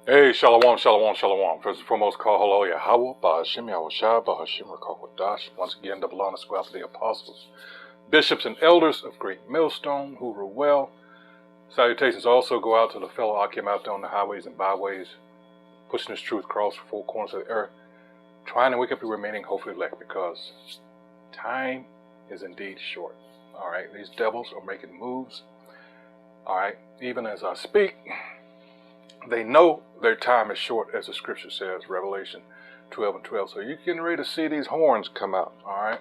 Hey, shalom, shalom, shalom. First and foremost, call hello, Yahweh, Ba'ashim, Yahushua, Ba'ashim, Rakawadash. Once again, double honor squad to the apostles, bishops, and elders of Great Millstone who rule well. Salutations also go out to the fellow Akim out there on the highways and byways, pushing this truth across the four corners of the earth, trying to wake up the remaining hopefully elect, because time is indeed short. All right, these devils are making moves. All right, even as I speak, they know their time is short, as the scripture says, Revelation 12 and 12. So you're getting ready to see these horns come out, all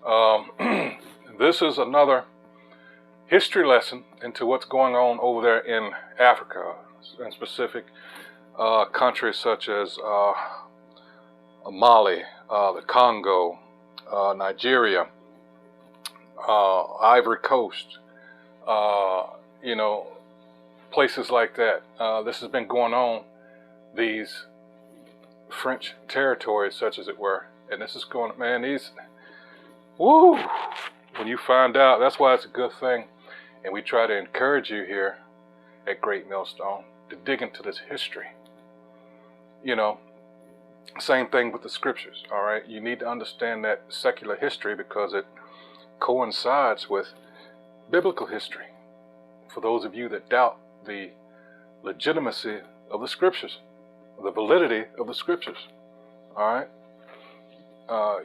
right? This is another history lesson into what's going on over there in Africa, in specific countries such as Mali, the Congo, Nigeria, Ivory Coast, places like that. This has been going on, these French territories, such as it were. And this is going, man, woo! When you find out, that's why it's a good thing. And we try to encourage you here at Great Millstone to dig into this history. Same thing with the scriptures, all right? You need to understand that secular history because it coincides with biblical history. For those of you that doubt the legitimacy of the scriptures, the validity of the scriptures, all right?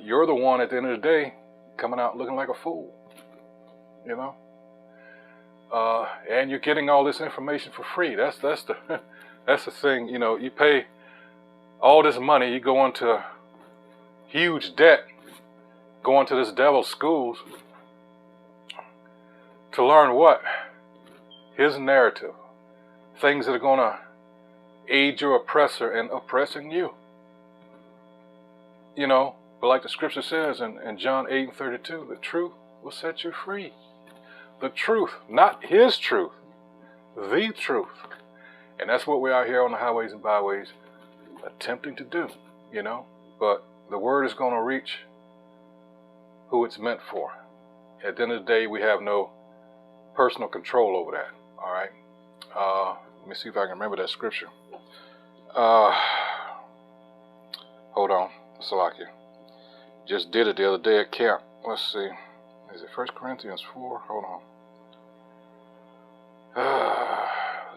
You're the one at the end of the day coming out looking like a fool, and you're getting all this information for free. That's the that's the thing. You pay all this money, you go into huge debt, going to this devil's schools to learn what? His narrative. Things that are going to aid your oppressor in oppressing you. But like the scripture says in John 8 and 32, the truth will set you free. The truth, not his truth, the truth. And that's what we are here on the highways and byways attempting to do, But the word is going to reach who it's meant for. At the end of the day, we have no personal control over that, all right? Let me see if I can remember that scripture. Hold on, Salakia. Just did it the other day at camp. Let's see. Is it 1 Corinthians 4? Hold on.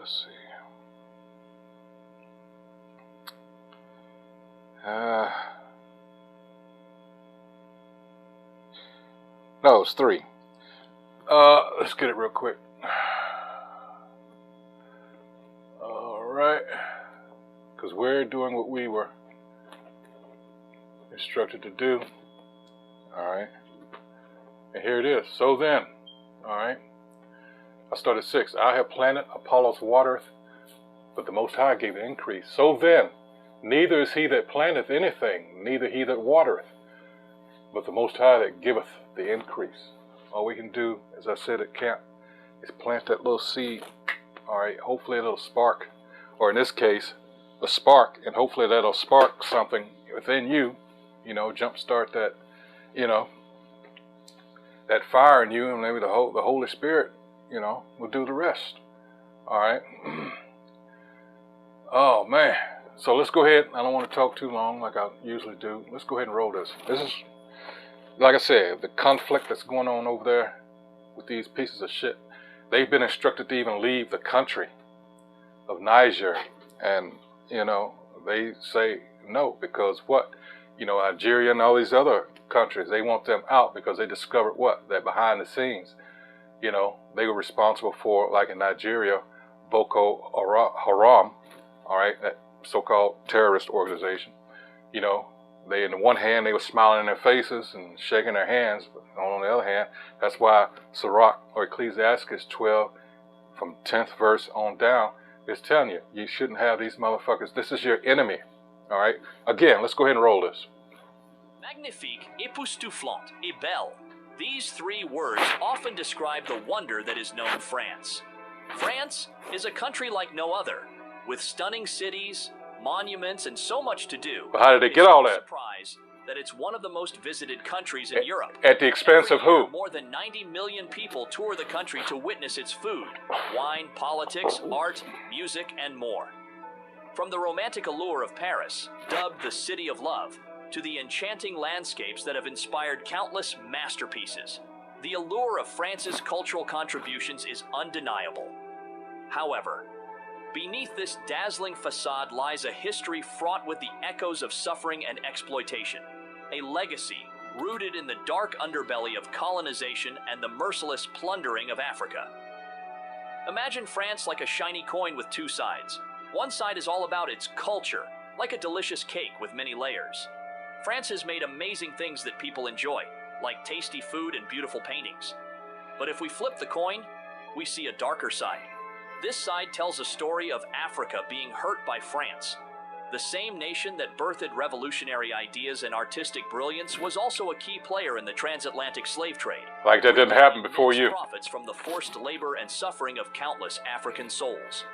Let's see. No, it's 3. Let's get it real quick. Right, because we're doing what we were instructed to do, all right, and here it is. So then, all right, I started 6. I have planted, Apollos watereth, but the Most High gave the increase. So then, neither is he that planteth anything, neither he that watereth, but the Most High that giveth the increase. All we can do, as I said at camp, is plant that little seed, all right, hopefully it'll spark. Or in this case, a spark, and hopefully that'll spark something within you, jumpstart that, that fire in you, and maybe the Holy Spirit, will do the rest. All right. Oh man. So let's go ahead. I don't want to talk too long like I usually do. Let's go ahead and roll this. This is, like I said, the conflict that's going on over there with these pieces of shit. They've been instructed to even leave the country of Niger, and they say no because what? Algeria and all these other countries, they want them out because they discovered what? That behind the scenes, they were responsible for, like in Nigeria, Boko Haram, all right, that so-called terrorist organization. They, in the one hand, they were smiling in their faces and shaking their hands, but on the other hand, that's why Sirach or Ecclesiastes 12 from 10th verse on down is telling you, you shouldn't have these motherfuckers. This is your enemy. All right? Again, let's go ahead and roll this. Magnifique, époustouflant, et belle. These 3 words often describe the wonder that is known France. France is a country like no other, with stunning cities, monuments, and so much to do. But how did they get all that? Surprise that it's one of the most visited countries in Europe. At the expense of who? More than 90 million people tour the country to witness its food, wine, politics, art, music, and more. From the romantic allure of Paris, dubbed the City of Love, to the enchanting landscapes that have inspired countless masterpieces, the allure of France's cultural contributions is undeniable. However, beneath this dazzling facade lies a history fraught with the echoes of suffering and exploitation, a legacy rooted in the dark underbelly of colonization and the merciless plundering of Africa. Imagine France like a shiny coin with two sides. One side is all about its culture, like a delicious cake with many layers. France has made amazing things that people enjoy, like tasty food and beautiful paintings. But if we flip the coin, we see a darker side. This side tells a story of Africa being hurt by France. The same nation that birthed revolutionary ideas and artistic brilliance was also a key player in the transatlantic slave trade. Like that didn't happen before you. Profits from the forced labor and suffering of countless African souls.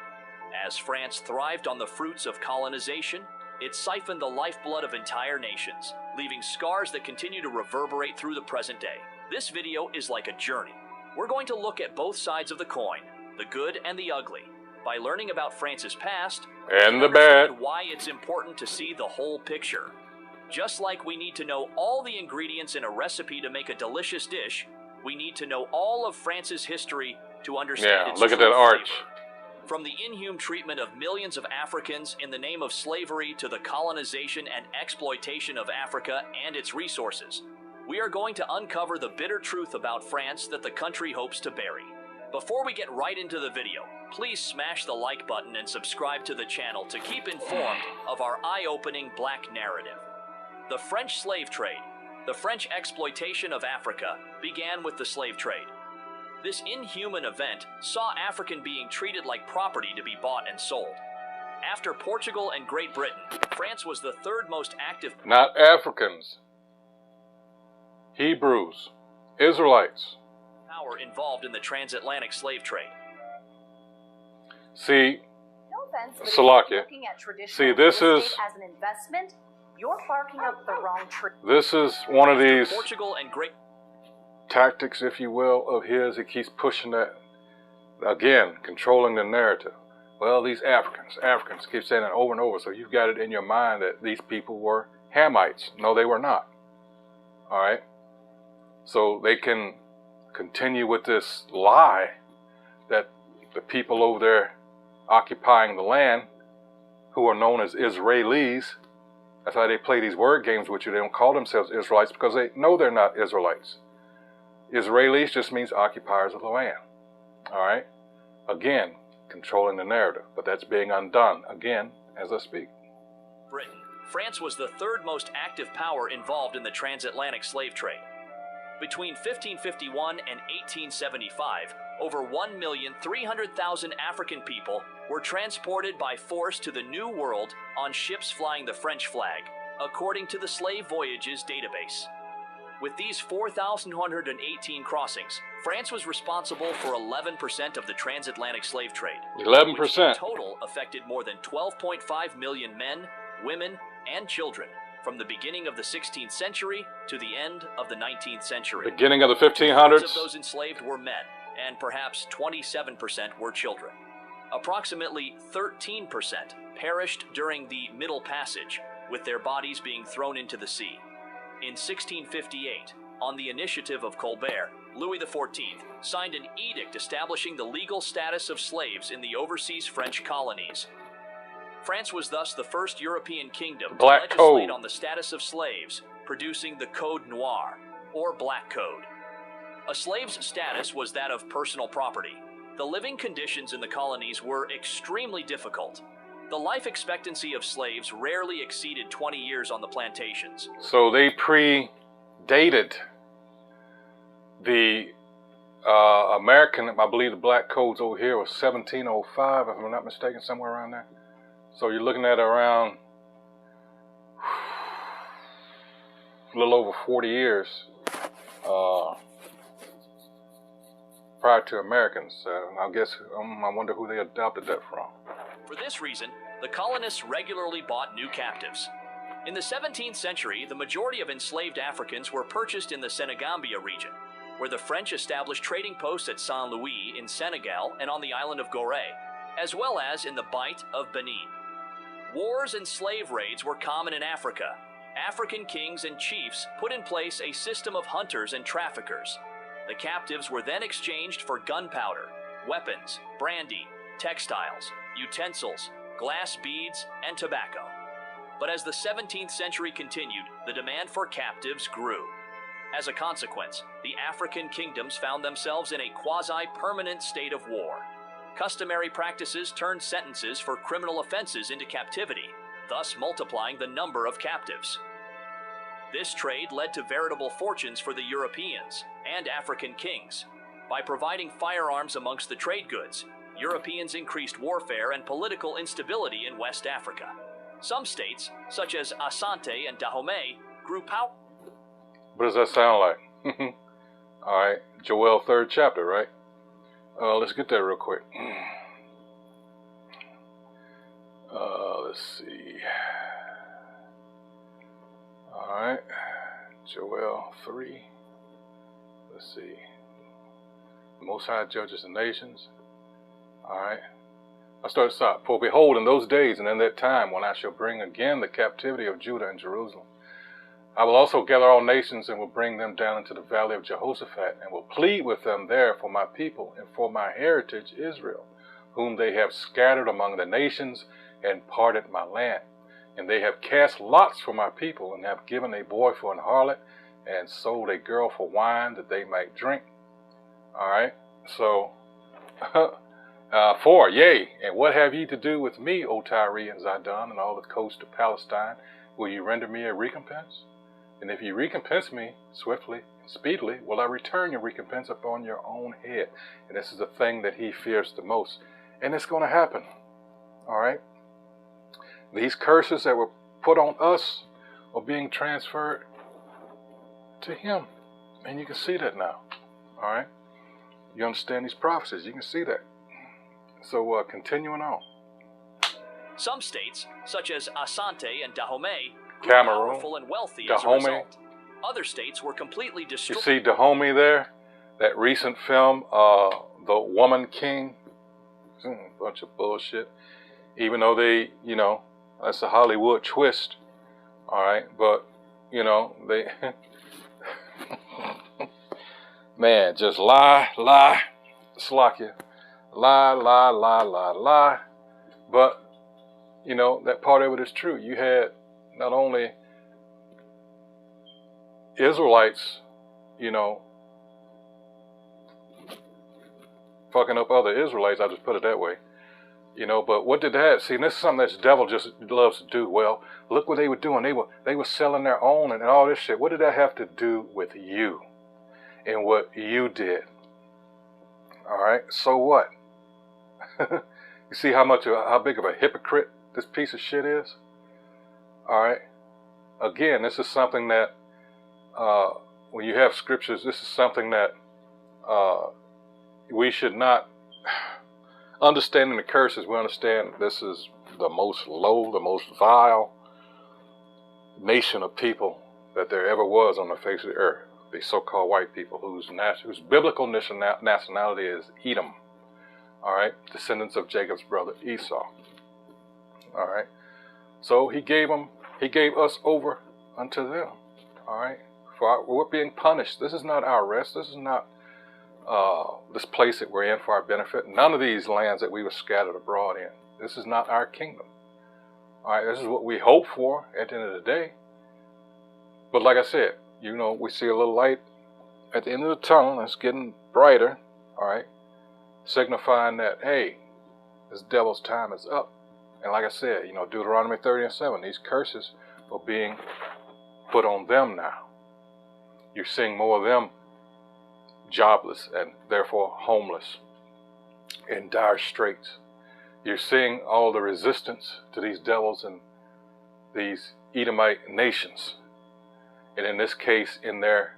As France thrived on the fruits of colonization, it siphoned the lifeblood of entire nations, leaving scars that continue to reverberate through the present day. This video is like a journey. We're going to look at both sides of the coin, the good and the ugly, by learning about France's past and the bad, why it's important to see the whole picture. Just like we need to know all the ingredients in a recipe to make a delicious dish, we need to know all of France's history to understand its look at true that arch. flavor. From the inhuman treatment of millions of Africans in the name of slavery to the colonization and exploitation of Africa and its resources, we are going to uncover the bitter truth about France that the country hopes to bury. Before we get right into the video, please smash the like button and subscribe to the channel to keep informed of our eye-opening black narrative. The French slave trade, the French exploitation of Africa, began with the slave trade. This inhuman event saw African being treated like property to be bought and sold. After Portugal and Great Britain, France was the third most active... Not Africans. Hebrews. Israelites. ...power involved in the transatlantic slave trade. See, no offense, but Salakia. See, this is... as an investment, you're barking up the wrong tree. This is one of these... Portugal and Great... tactics, if you will, of his. He keeps pushing that, again, controlling the narrative. Well, these Africans keep saying it over and over, so you've got it in your mind that these people were Hamites. No, they were not. All right? So they can continue with this lie that the people over there occupying the land, who are known as Israelis, that's how they play these word games with you. They don't call themselves Israelites because they know they're not Israelites. Israelis just means occupiers of the land. All right? Again, controlling the narrative, but that's being undone, again, as I speak. Britain. France was the third most active power involved in the transatlantic slave trade. Between 1551 and 1875, over 1,300,000 African people were transported by force to the New World on ships flying the French flag, according to the Slave Voyages database. With these 4,118 crossings, France was responsible for 11% of the transatlantic slave trade. 11%. Which in total affected more than 12.5 million men, women, and children from the beginning of the 16th century to the end of the 19th century. Beginning of the 1500s. Most of those enslaved were men, and perhaps 27% were children. Approximately 13% perished during the Middle Passage, with their bodies being thrown into the sea. In 1658, on the initiative of Colbert, Louis XIV signed an edict establishing the legal status of slaves in the overseas French colonies. France was thus the first European kingdom to legislate on the status of slaves, producing the Code Noir, or Black Code. A slave's status was that of personal property. The living conditions in the colonies were extremely difficult. The life expectancy of slaves rarely exceeded 20 years on the plantations. So they predated the American, I believe the Black Codes over here was 1705, if I'm not mistaken, somewhere around there. So you're looking at around a little over 40 years prior to Americans. I guess, I wonder who they adopted that from. For this reason, the colonists regularly bought new captives. In the 17th century, the majority of enslaved Africans were purchased in the Senegambia region, where the French established trading posts at Saint Louis in Senegal and on the island of Gorée, as well as in the Bight of Benin. Wars and slave raids were common in Africa. African kings and chiefs put in place a system of hunters and traffickers. The captives were then exchanged for gunpowder, weapons, brandy, textiles, utensils, glass beads, and tobacco. But as the 17th century continued, the demand for captives grew. As a consequence, the African kingdoms found themselves in a quasi-permanent state of war. Customary practices turned sentences for criminal offenses into captivity, thus multiplying the number of captives. This trade led to veritable fortunes for the Europeans and African kings. By providing firearms amongst the trade goods, Europeans increased warfare and political instability in West Africa. Some states, such as Asante and Dahomey, grew powerful. What does that sound like? All right, Joel 3rd chapter, right? Let's get there real quick. Let's see. All right, Joel 3. Let's see. The Most High judges the nations. All right. I start to stop. For behold, in those days and in that time, when I shall bring again the captivity of Judah and Jerusalem, I will also gather all nations and will bring them down into the valley of Jehoshaphat, and will plead with them there for my people and for my heritage Israel, whom they have scattered among the nations and parted my land. And they have cast lots for my people, and have given a boy for an harlot, and sold a girl for wine that they might drink. All right, so 4, yea, and what have ye to do with me, O Tyre and Zidon, and all the coast of Palestine? Will you render me a recompense? And if ye recompense me swiftly and speedily, will I return your recompense upon your own head. And this is the thing that he fears the most. And it's going to happen. All right? These curses that were put on us are being transferred to him. And you can see that now. All right? You understand these prophecies. You can see that. So continuing on. Some states, such as Asante and Dahomey, grew Cameroon, powerful and wealthy Dahomey. as a result. Other states were completely destroyed. You see Dahomey there? That recent film, The Woman King? Bunch of bullshit. Even though they, that's a Hollywood twist. All right? But, they... Man, just lie, slack lie. But, that part of it is true. You had not only Israelites, fucking up other Israelites, I'll just put it that way. But what did that, see, this is something that the devil just loves to do. Well, look what they were doing. They were selling their own and all this shit. What did that have to do with you and what you did? All right, so what? You see how big of a hypocrite this piece of shit is? All right. Again, this is something that, when you have scriptures, this is something that we should not, understanding the curses, we understand this is the most low, the most vile nation of people that there ever was on the face of the earth. The so-called white people whose biblical nationality is Edom. All right, descendants of Jacob's brother Esau. All right, so he gave us over unto them. All right, we're being punished. This is not our rest. This is not this place that we're in for our benefit. None of these lands that we were scattered abroad in. This is not our kingdom. All right, this is what we hope for at the end of the day. But like I said, we see a little light at the end of the tunnel. It's getting brighter. All right. Signifying that, hey, this devil's time is up. And like I said, Deuteronomy 30:7, these curses are being put on them now. You're seeing more of them jobless and therefore homeless, in dire straits. You're seeing all the resistance to these devils and these Edomite nations, and in this case, in their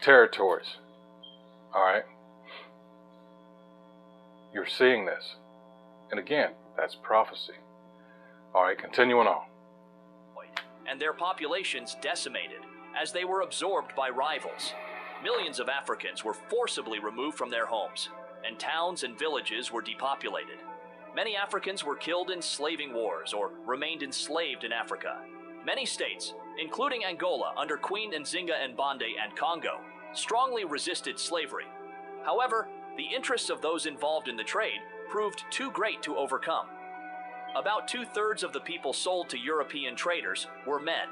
territories. All right? You're seeing this. And again, that's prophecy. All right, continuing on. And their populations decimated as they were absorbed by rivals. Millions of Africans were forcibly removed from their homes, and towns and villages were depopulated. Many Africans were killed in slaving wars or remained enslaved in Africa. Many states, including Angola under Queen Nzinga and Bande and Congo, strongly resisted slavery. However, the interests of those involved in the trade proved too great to overcome. About 2/3 of the people sold to European traders were men.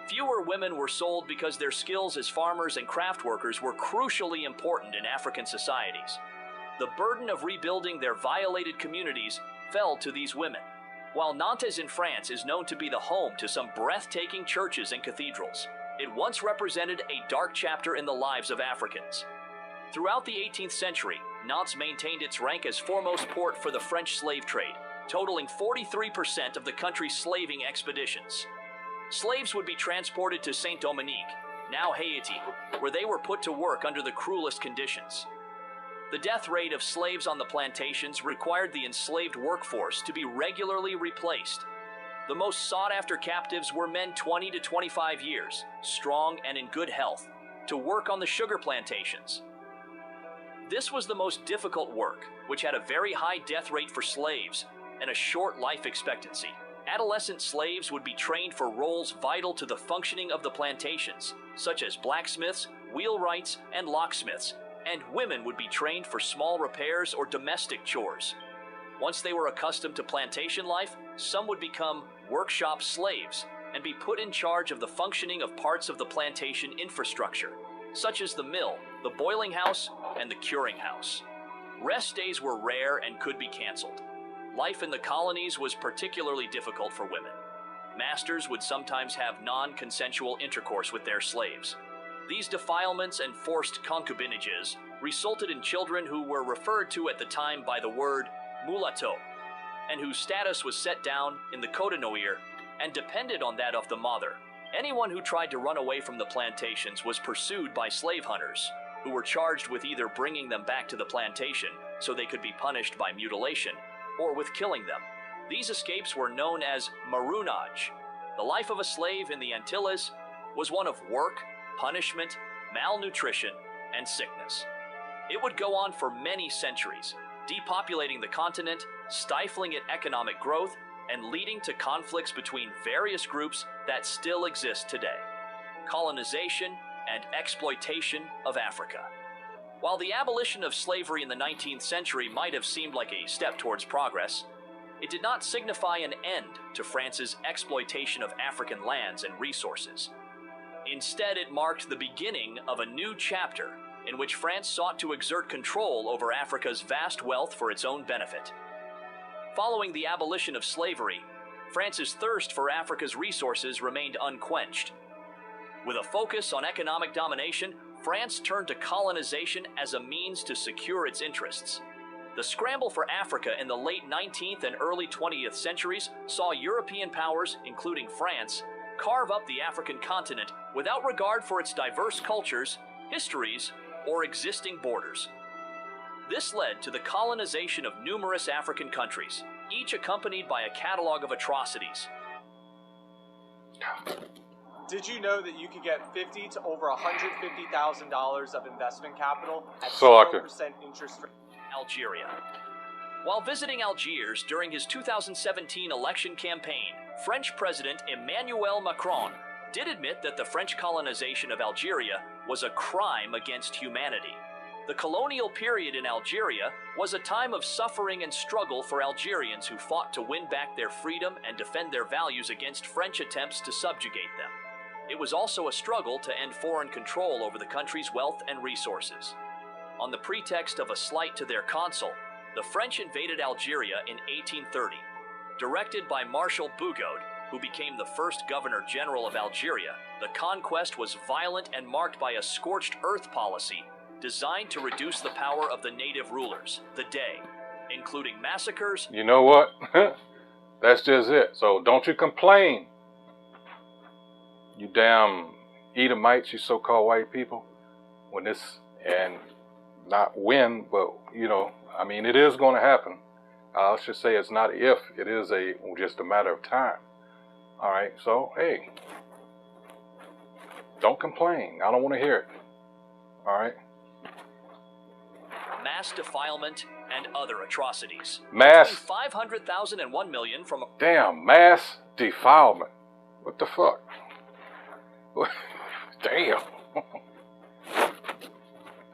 Fewer women were sold because their skills as farmers and craft workers were crucially important in African societies. The burden of rebuilding their violated communities fell to these women. While Nantes in France is known to be the home to some breathtaking churches and cathedrals, it once represented a dark chapter in the lives of Africans. Throughout the 18th century, Nantes maintained its rank as foremost port for the French slave trade, totaling 43% of the country's slaving expeditions. Slaves would be transported to Saint-Dominique, now Haiti, where they were put to work under the cruelest conditions. The death rate of slaves on the plantations required the enslaved workforce to be regularly replaced. The most sought-after captives were men 20 to 25 years, strong and in good health, to work on the sugar plantations. This was the most difficult work, which had a very high death rate for slaves and a short life expectancy. Adolescent slaves would be trained for roles vital to the functioning of the plantations, such as blacksmiths, wheelwrights, and locksmiths, and women would be trained for small repairs or domestic chores. Once they were accustomed to plantation life, some would become workshop slaves and be put in charge of the functioning of parts of the plantation infrastructure, such as the mill, the boiling house, and the curing house. Rest days were rare and could be canceled. Life in the colonies was particularly difficult for women. Masters would sometimes have non-consensual intercourse with their slaves. These defilements and forced concubinages resulted in children who were referred to at the time by the word mulatto, and whose status was set down in the Code Noir and depended on that of the mother. Anyone who tried to run away from the plantations was pursued by slave hunters, who were charged with either bringing them back to the plantation so they could be punished by mutilation, or with killing them. These escapes were known as maroonage. The life of a slave in the Antilles was one of work, punishment, malnutrition, and sickness. It would go on for many centuries, depopulating the continent, stifling its economic growth, and leading to conflicts between various groups that still exist today. Colonization and exploitation of Africa. While the abolition of slavery in the 19th century might have seemed like a step towards progress, it did not signify an end to France's exploitation of African lands and resources. Instead, it marked the beginning of a new chapter in which France sought to exert control over Africa's vast wealth for its own benefit. Following the abolition of slavery, France's thirst for Africa's resources remained unquenched. With a focus on economic domination, France turned to colonization as a means to secure its interests. The scramble for Africa in the late 19th and early 20th centuries saw European powers, including France, carve up the African continent without regard for its diverse cultures, histories, or existing borders. This led to the colonization of numerous African countries, each accompanied by a catalog of atrocities. Did you know that you could get $50,000 to over $150,000 of investment capital at So I 0% interest rate? Algeria. While visiting Algiers during his 2017 election campaign, French President Emmanuel Macron did admit that the French colonization of Algeria was a crime against humanity. The colonial period in Algeria was a time of suffering and struggle for Algerians who fought to win back their freedom and defend their values against French attempts to subjugate them. It was also a struggle to end foreign control over the country's wealth and resources. On the pretext of a slight to their consul, the French invaded Algeria in 1830. Directed by Marshal Bugeaud, who became the first Governor-General of Algeria, the conquest was violent and marked by a scorched earth policy designed to reduce the power of the native rulers, the Dey, including massacres. You know what? That's just it. So don't you complain, you damn Edomites, you so-called white people, when this, and not when, but, you know, I mean, it is going to happen. I should say it's not if, it is just a matter of time. All right, so, hey, don't complain. I don't want to hear it. All right? Mass defilement and other atrocities. Mass. Between 500,000 and 1 million from... Damn, mass defilement. What the fuck? Damn.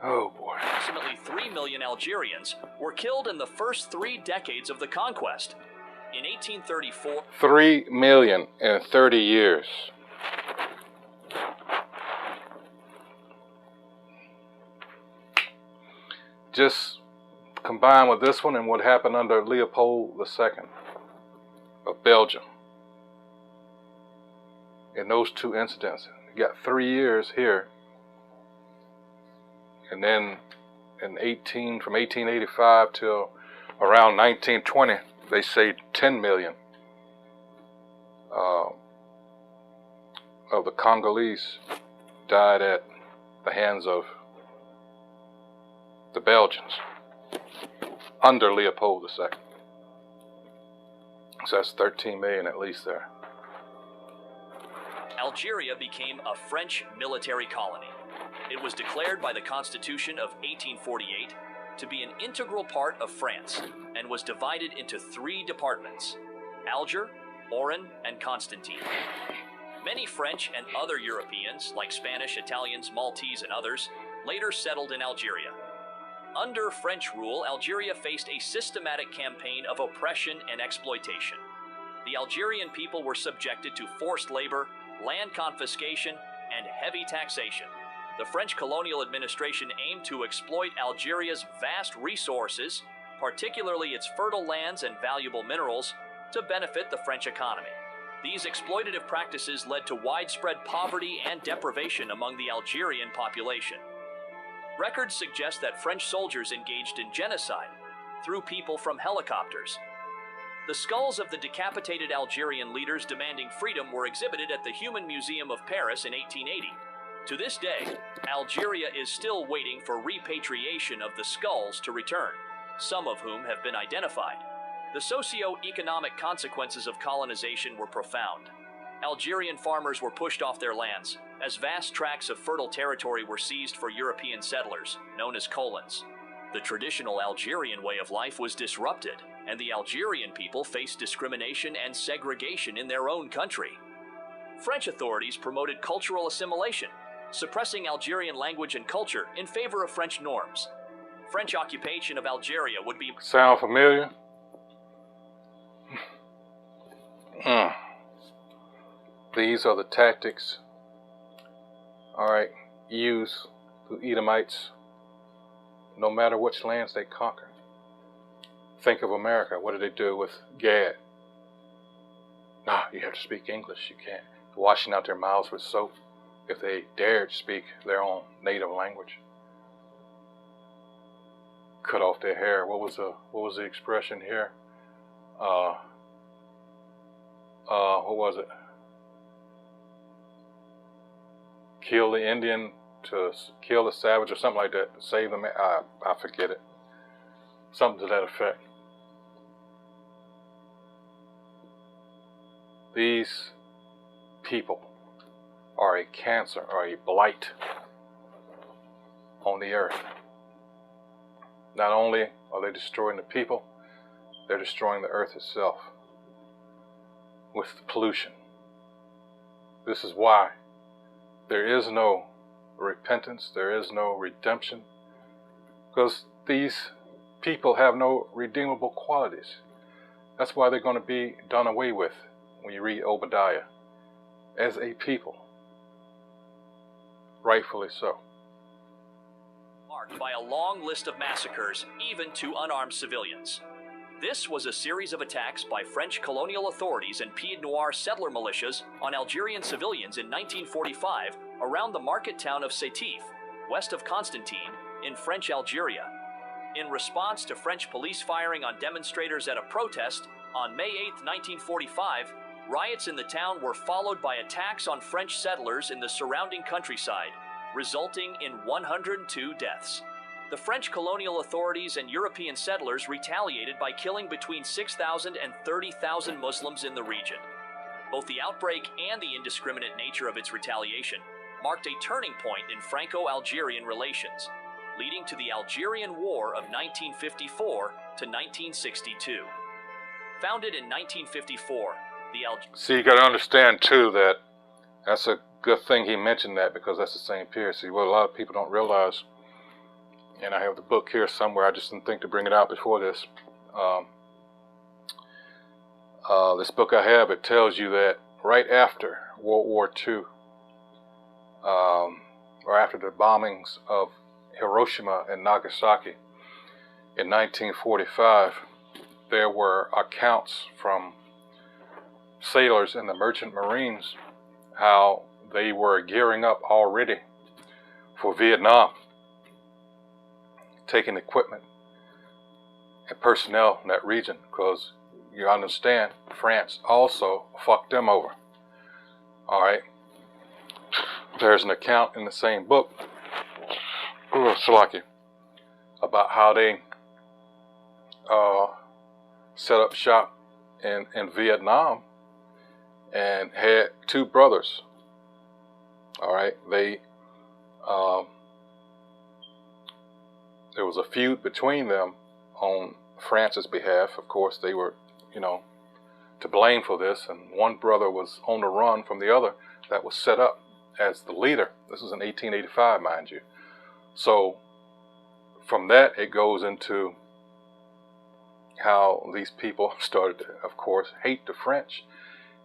Oh boy. Approximately 3 million Algerians were killed in the first 3 decades of the conquest. In 1834... 3 million in 30 years. Just combined with this one and what happened under Leopold II of Belgium. In those 2 incidents, you got 3 years here, and then from 1885 till around 1920, they say 10 million of the Congolese died at the hands of the Belgians under Leopold II. So that's 13 million at least there. Algeria became a French military colony. It was declared by the Constitution of 1848 to be an integral part of France and was divided into 3 departments: Alger, Oran, and Constantine. Many French and other Europeans, like Spanish, Italians, Maltese, and others, later settled in Algeria. Under French rule, Algeria faced a systematic campaign of oppression and exploitation. The Algerian people were subjected to forced labor, land confiscation, and heavy taxation. The French colonial administration aimed to exploit Algeria's vast resources, particularly its fertile lands and valuable minerals, to benefit the French economy. These exploitative practices led to widespread poverty and deprivation among the Algerian population. Records suggest that French soldiers engaged in genocide, threw people from helicopters. The skulls of the decapitated Algerian leaders demanding freedom were exhibited at the Human Museum of Paris in 1880. To this day, Algeria is still waiting for repatriation of the skulls to return, some of whom have been identified. The socio-economic consequences of colonization were profound. Algerian farmers were pushed off their lands, as vast tracts of fertile territory were seized for European settlers, known as colons. The traditional Algerian way of life was disrupted, and the Algerian people faced discrimination and segregation in their own country. French authorities promoted cultural assimilation, suppressing Algerian language and culture in favor of French norms. French occupation of Algeria would be... Sound familiar? These are the tactics, alright, used through Edomites, no matter which lands they conquer. Think of America. What did they do with Gad? Nah, you have to speak English. You can't. Washing out their mouths with soap if they dared speak their own native language. Cut off their hair. What was the expression here? What was it? Kill the Indian to kill the savage or something like that. Save the man. I forget it. Something to that effect. These people are a cancer or a blight on the earth. Not only are they destroying the people, they're destroying the earth itself with pollution. This is why there is no repentance, there is no redemption, because these people have no redeemable qualities. That's why they're going to be done away with when you read Obadiah, as a people. Rightfully so. Marked by a long list of massacres, even to unarmed civilians. This was a series of attacks by French colonial authorities and Pied Noir settler militias on Algerian civilians in 1945 around the market town of Sétif, west of Constantine, in French Algeria. In response to French police firing on demonstrators at a protest on May 8, 1945, riots in the town were followed by attacks on French settlers in the surrounding countryside, resulting in 102 deaths. The French colonial authorities and European settlers retaliated by killing between 6,000 and 30,000 Muslims in the region. Both the outbreak and the indiscriminate nature of its retaliation marked a turning point in Franco-Algerian relations. leading to the Algerian War of 1954 to 1962. Founded in 1954, See, you got to understand too that that's a good thing he mentioned that, because that's the same period. See, what a lot of people don't realize, and I have the book here somewhere, I just didn't think to bring it out before this. This book I have, it tells you that right after World War II, or after the bombings of Hiroshima and Nagasaki in 1945, there were accounts from sailors in the merchant marines how they were gearing up already for Vietnam, taking equipment and personnel in that region, because you understand France also fucked them over. All right, there's an account in the same book, Salaki, about how they set up shop in Vietnam and had two brothers. All right, they there was a feud between them on France's behalf. Of course, they were, to blame for this, and one brother was on the run from the other that was set up as the leader. This was in 1885, mind you. So from that, it goes into how these people started to, of course, hate the French.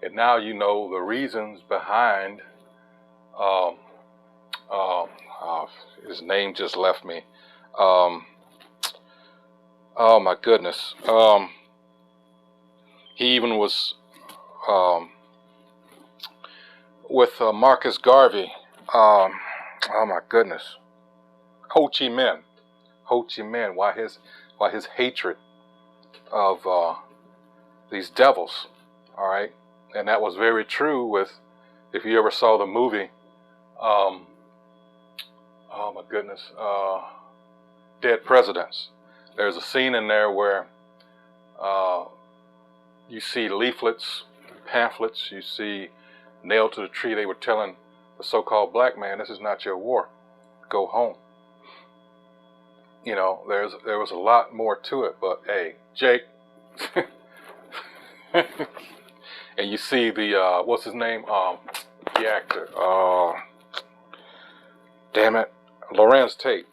And now you know the reasons behind, his name just left me. Oh my goodness. He even was with Marcus Garvey. Oh my goodness. Ho Chi Minh. Ho Chi Minh. Why his hatred of these devils. All right. And that was very true with, if you ever saw the movie, oh my goodness, Dead Presidents. There's a scene in there where you see leaflets, pamphlets, you see nailed to the tree. They were telling the so-called black man, this is not your war, go home. There was a lot more to it, but hey, Jake, and you see the, what's his name, the actor, damn it, Lorenz Tate,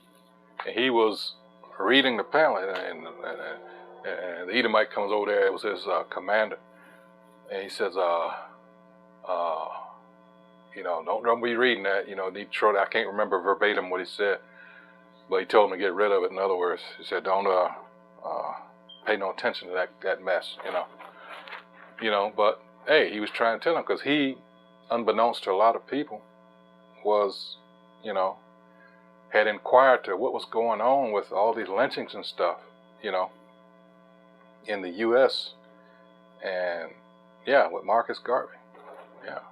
and he was reading the pamphlet, and the Edomite comes over there. It was his commander, and he says, don't be reading that. Detroit. I can't remember verbatim what he said, but he told him to get rid of it. In other words, he said, don't pay no attention to that mess. But hey, he was trying to tell him, because he, unbeknownst to a lot of people, was, had inquired to what was going on with all these lynchings and stuff, in the U.S. and with Marcus Garvey.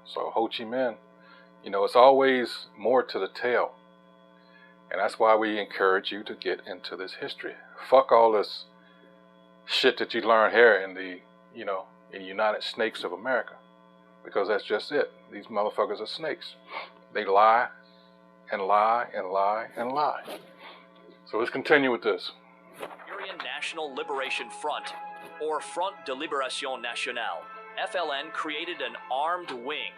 So Ho Chi Minh, it's always more to the tale. And that's why we encourage you to get into this history. Fuck all this shit that you learn here in the, in United Snakes of America. Because that's just it. These motherfuckers are snakes. They lie and lie and lie and lie. So let's continue with this. Algerian National Liberation Front, or Front de Libération Nationale, FLN, created an armed wing,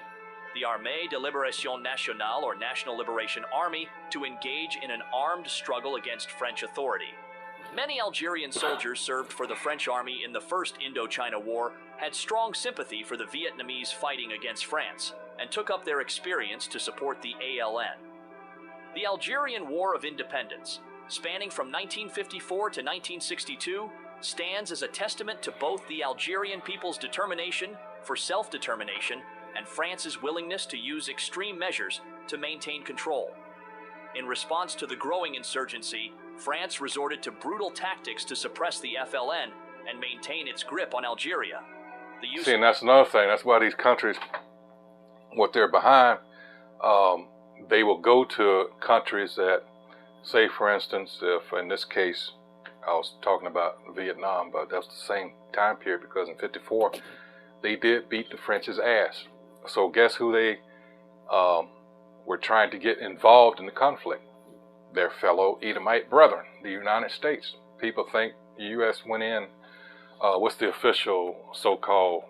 the Armée de Libération Nationale, or National Liberation Army, to engage in an armed struggle against French authority. Many Algerian soldiers served for the French army in the First Indochina War had strong sympathy for the Vietnamese fighting against France, and took up their experience to support the ALN. The Algerian War of Independence, spanning from 1954 to 1962, stands as a testament to both the Algerian people's determination for self-determination and France's willingness to use extreme measures to maintain control. In response to the growing insurgency, France resorted to brutal tactics to suppress the FLN and maintain its grip on Algeria. See, and that's another thing. That's why these countries, what they're behind, they will go to countries that, say for instance, if in this case, I was talking about Vietnam, but that's the same time period, because in '54, they did beat the French's ass. So guess who they were trying to get involved in the conflict? their fellow Edomite brethren, the United States. People think the U.S. went in, what's the official so-called,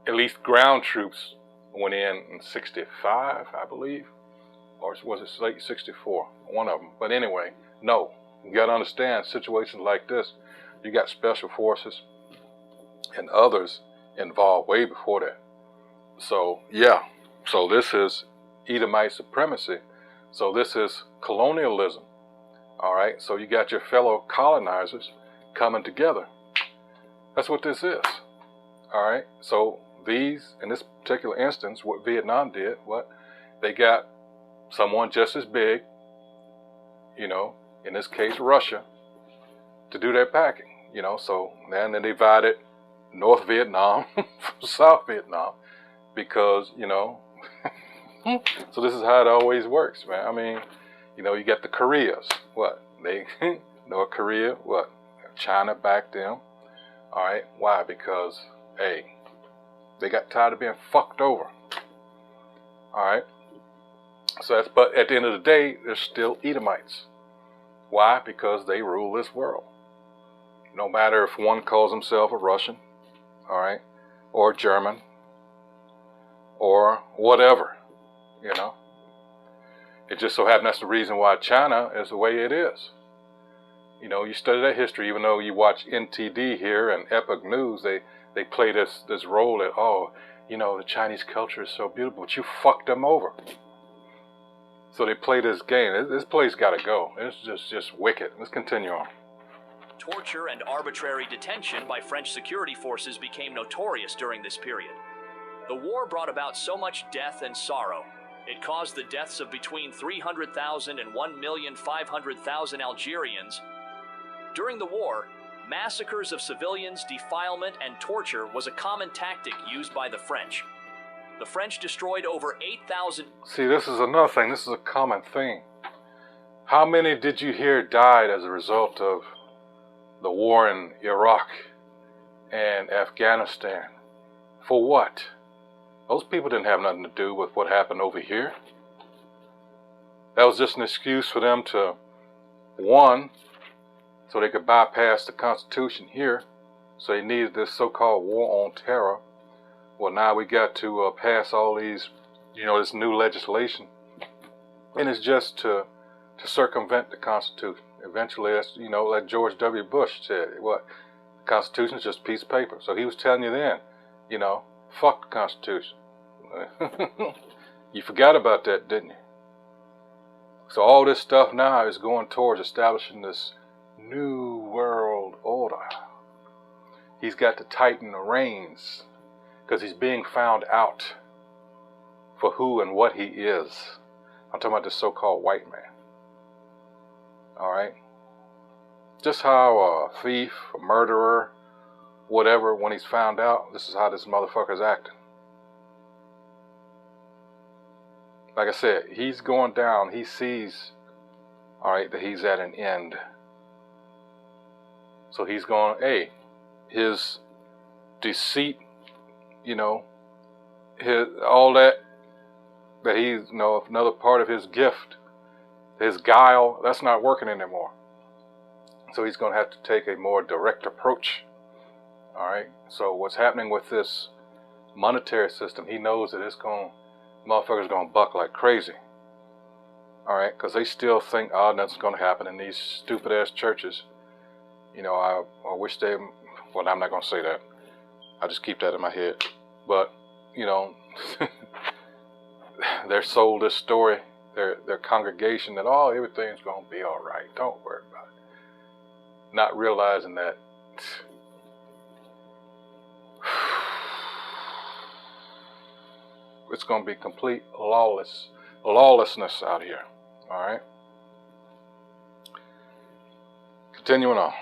at least ground troops went in 65, I believe, or was it late 64, one of them. But anyway, no, you got to understand situations like this, you got special forces and others involved way before that. So yeah, so this is Edomite supremacy. So this is colonialism. All right, so you got your fellow colonizers coming together. That's what this is. All right, so these, in this particular instance, what Vietnam did, what they got someone just as big, you know, in this case Russia, to do their packing, you know. So then they divided North Vietnam from South Vietnam because, you know, so this is how it always works, man. I mean, you know, you got the Koreas, what? They, North Korea, what? China backed them. All right, why? Because, hey, they got tired of being fucked over. All right, so that's, but at the end of the day, they're still Edomites. Why? Because they rule this world. No matter if one calls himself a Russian, all right, or German, or whatever, you know. It just so happens that's the reason why China is the way it is. You know, you study that history, even though you watch NTD here and Epic News, they play this role that, oh, you know, the Chinese culture is so beautiful, but you fucked them over. So they play this game. This place got to go. It's just wicked. Let's continue on. Torture and arbitrary detention by French security forces became notorious during this period. The war brought about so much death and sorrow. It caused the deaths of between 300,000 and 1,500,000 Algerians. During the war, massacres of civilians, defilement, and torture was a common tactic used by the French. The French destroyed over 8,000... See, this is another thing. This is a common thing. How many did you hear died as a result of the war in Iraq and Afghanistan? For what? Those people didn't have nothing to do with what happened over here. That was just an excuse for them to, one, so they could bypass the Constitution here. So they needed this so-called war on terror. Well, now we got to pass all these, you know, this new legislation. And it's just to circumvent the Constitution. Eventually, that's, you know, like George W. Bush said, what? The Constitution is just a piece of paper. So he was telling you then, you know, fuck the Constitution. You forgot about that, didn't you? So all this stuff now is going towards establishing this new world order. He's got to tighten the reins because he's being found out for who and what he is. I'm talking about this so-called white man. All right? Just how a thief, a murderer, whatever, when he's found out, this is how this motherfucker's acting. Like I said, he's going down. He sees, all right, that he's at an end. So he's going, hey, his deceit, you know, his all that he's, you know, another part of his gift, his guile, that's not working anymore. So he's going to have to take a more direct approach. All right. So what's happening with this monetary system? He knows that it's going, motherfuckers going to buck like crazy. All right, because they still think, oh, nothing's going to happen in these stupid ass churches. You know, I wish they. Well, I'm not going to say that. I just keep that in my head. But you know, they're sold this story, their congregation, that oh, everything's going to be all right. Don't worry about it. Not realizing that. It's going to be complete lawlessness out here. All right. Continuing on.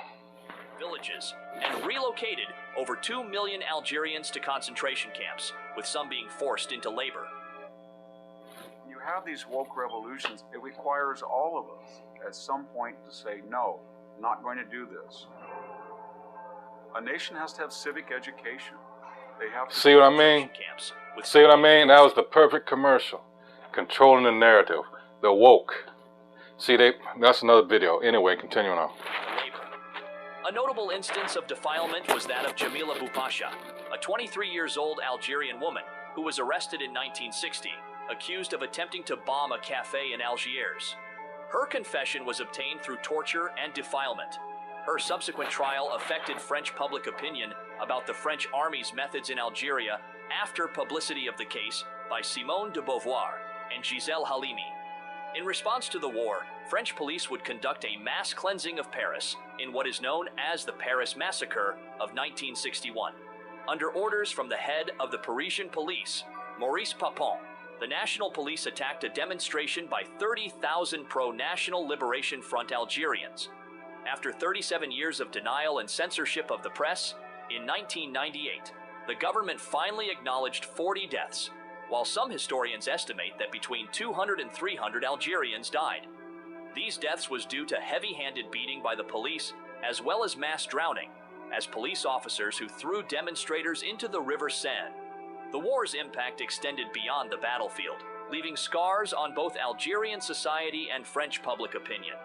Villages and relocated over 2 million Algerians to concentration camps, with some being forced into labor. When you have these woke revolutions, it requires all of us at some point to say, no, I'm not going to do this. A nation has to have civic education. They have to see what I mean? Camps. See what I mean? That was the perfect commercial. Controlling the narrative. The woke. See, that's another video. Anyway, continuing on. A notable instance of defilement was that of Jamila Boupasha, a 23 years old Algerian woman who was arrested in 1960, accused of attempting to bomb a cafe in Algiers. Her confession was obtained through torture and defilement. Her subsequent trial affected French public opinion about the French army's methods in Algeria after publicity of the case by Simone de Beauvoir and Gisèle Halimi. In response to the war, French police would conduct a mass cleansing of Paris in what is known as the Paris Massacre of 1961. Under orders from the head of the Parisian police, Maurice Papon, the National Police attacked a demonstration by 30,000 pro-National Liberation Front Algerians. After 37 years of denial and censorship of the press, in 1998, the government finally acknowledged 40 deaths, while some historians estimate that between 200 and 300 Algerians died. These deaths was due to heavy-handed beating by the police, as well as mass drowning, as police officers who threw demonstrators into the River Seine. The war's impact extended beyond the battlefield, leaving scars on both Algerian society and French public opinion.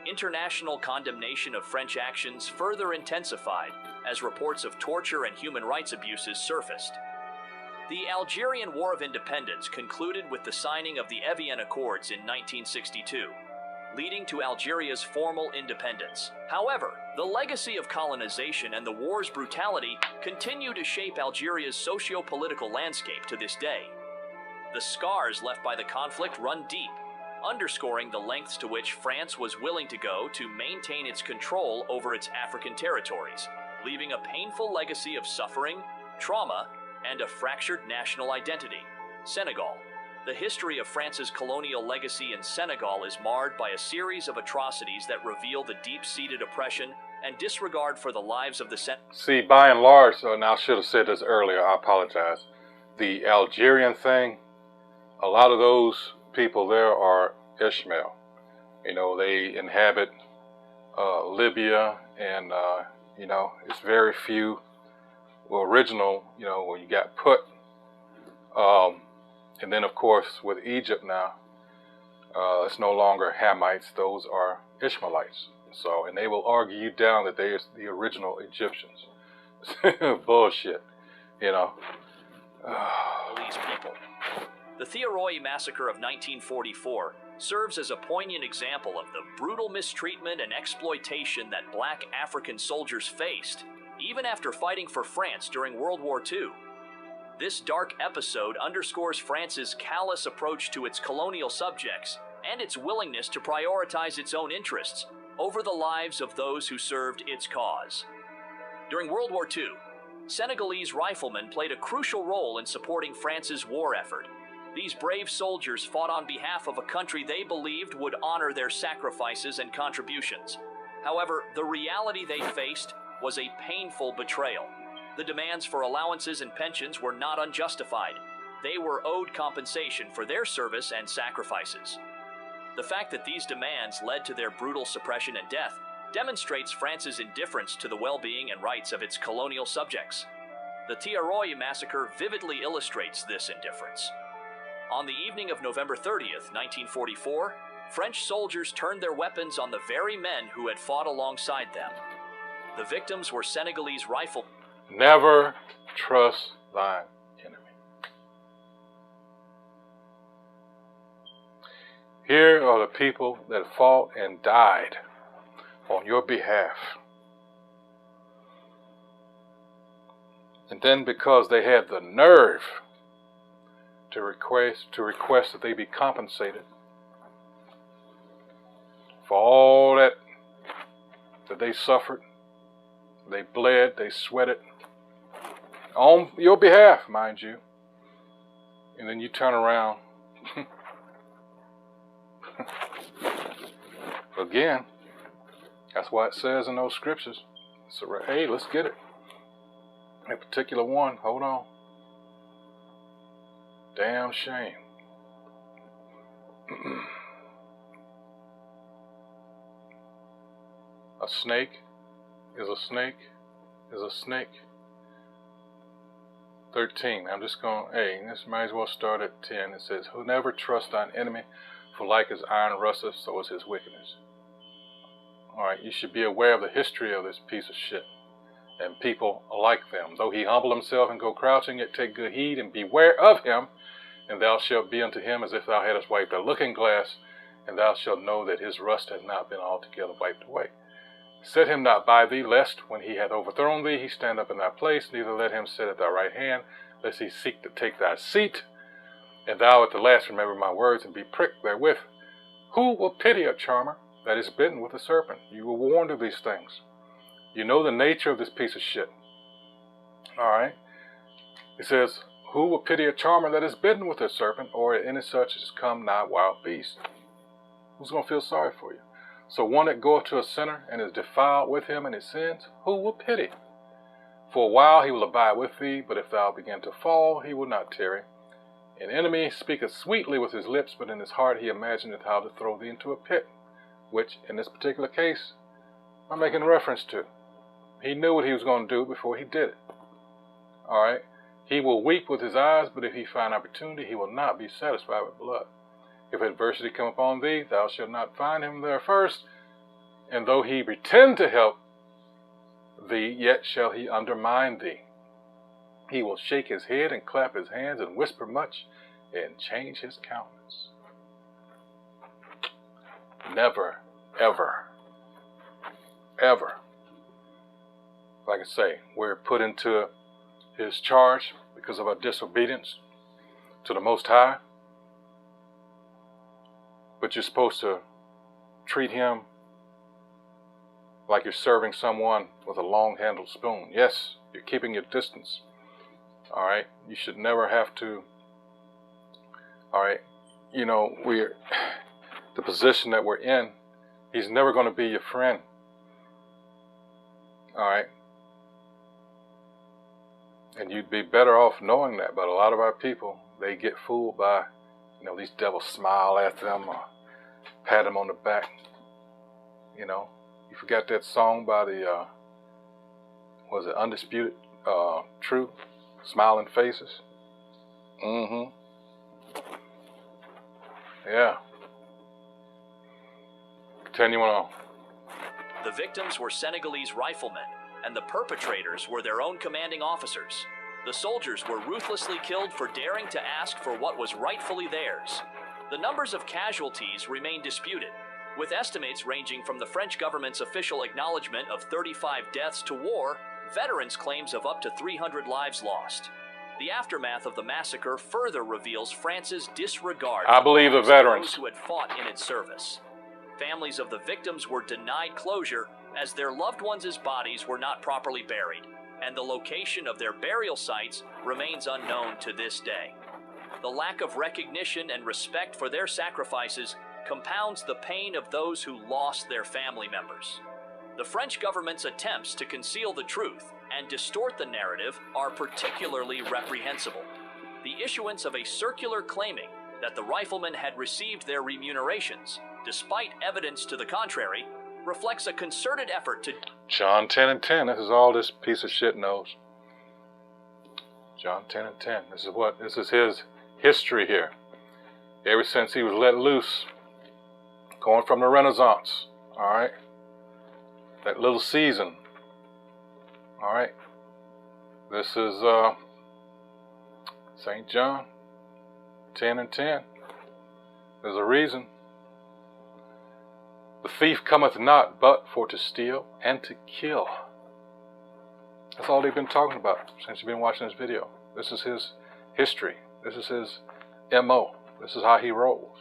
International condemnation of French actions further intensified as reports of torture and human rights abuses surfaced. The Algerian War of Independence concluded with the signing of the Evian Accords in 1962, leading to Algeria's formal independence. However, the legacy of colonization and the war's brutality continue to shape Algeria's socio-political landscape to this day. The scars left by the conflict run deep, underscoring the lengths to which France was willing to go to maintain its control over its African territories, leaving a painful legacy of suffering, trauma, and a fractured national identity. Senegal. The history of France's colonial legacy in Senegal is marred by a series of atrocities that reveal the deep-seated oppression and disregard for the lives of the See, by and large, and I should have said this earlier, I apologize. The Algerian thing, a lot of those people there are Ishmael. You know, they inhabit Libya, and, you know, it's very few. Well, original, you know, where you got put. And then, of course, with Egypt now, it's no longer Hamites. Those are Ishmaelites. So, and they will argue you down that they are the original Egyptians. Bullshit, you know. These people. The Thiaroye Massacre of 1944 serves as a poignant example of the brutal mistreatment and exploitation that black African soldiers faced, even after fighting for France during World War II. This dark episode underscores France's callous approach to its colonial subjects and its willingness to prioritize its own interests over the lives of those who served its cause. During World War II, Senegalese riflemen played a crucial role in supporting France's war effort. These brave soldiers fought on behalf of a country they believed would honor their sacrifices and contributions. However, the reality they faced was a painful betrayal. The demands for allowances and pensions were not unjustified. They were owed compensation for their service and sacrifices. The fact that these demands led to their brutal suppression and death demonstrates France's indifference to the well-being and rights of its colonial subjects. The Thiaroye Massacre vividly illustrates this indifference. On the evening of November 30th, 1944, French soldiers turned their weapons on the very men who had fought alongside them. The victims were Senegalese riflemen. Never trust thine enemy. Here are the people that fought and died on your behalf. And then because they had the nerve to request that they be compensated for all that they suffered, they bled, they sweated, on your behalf, mind you. And then you turn around. Again, that's why it says in those scriptures, so, hey, let's get it. A particular one, hold on. Damn shame. A snake is a snake is a snake. 13. I'm just going, hey, this might as well start at 10. It says, who never trust thine enemy, For like as iron rusteth, so is his wickedness. Alright, you should be aware of the history of this piece of shit. And people like them. Though he humble himself and go crouching, yet take good heed and beware of him. And thou shalt be unto him as if thou hadst wiped a looking glass, and thou shalt know that his rust has not been altogether wiped away. Set him not by thee, lest, when he hath overthrown thee, he stand up in thy place, neither let him sit at thy right hand, lest he seek to take thy seat. And thou at the last remember my words, and be pricked therewith. Who will pity a charmer that is bitten with a serpent? You were warned of these things. You know the nature of this piece of shit. Alright? It says, who will pity a charmer that is bitten with a serpent, or any such as come nigh wild beast? Who's going to feel sorry for you? So one that goeth to a sinner, and is defiled with him in his sins, who will pity? For a while he will abide with thee, but if thou begin to fall, he will not tarry. An enemy speaketh sweetly with his lips, but in his heart he imagineth how to throw thee into a pit, which, in this particular case, I'm making reference to. He knew what he was going to do before he did it. Alright? He will weep with his eyes, but if he find opportunity, he will not be satisfied with blood. If adversity come upon thee, thou shalt not find him there first, and though he pretend to help thee, yet shall he undermine thee. He will shake his head and clap his hands and whisper much and change his countenance. Never, ever, ever. Like I say, we're put into his charge because of our disobedience to the Most High. But you're supposed to treat him like you're serving someone with a long-handled spoon. Yes, you're keeping your distance. Alright? You should never have to. Alright? You know, the position that we're in, he's never going to be your friend. Alright? And you'd be better off knowing that, but a lot of our people, they get fooled by, these devils smile at them or pat them on the back. You forgot that song by the, was it Undisputed Truth? Smiling Faces? Yeah. Continuing on. The victims were Senegalese riflemen, and the perpetrators were their own commanding officers. The soldiers were ruthlessly killed for daring to ask for what was rightfully theirs. The numbers of casualties remain disputed, with estimates ranging from the French government's official acknowledgement of 35 deaths to war, veterans' claims of up to 300 lives lost. The aftermath of the massacre further reveals France's disregard I believe the veterans. those who had fought in its service. Families of the victims were denied closure as their loved ones' bodies were not properly buried, and the location of their burial sites remains unknown to this day. The lack of recognition and respect for their sacrifices compounds the pain of those who lost their family members. The French government's attempts to conceal the truth and distort the narrative are particularly reprehensible. The issuance of a circular claiming that the riflemen had received their remunerations, despite evidence to the contrary, reflects a concerted effort to... John 10 and 10, this is all this piece of shit knows. John 10 and 10, this is his history here. Ever since he was let loose, going from the Renaissance, alright? That little season, alright? This is St. John 10 and 10. There's a reason. The thief cometh not but for to steal and to kill. That's all they've been talking about since you've been watching this video. This is his history. This is his MO. This is how he rolls.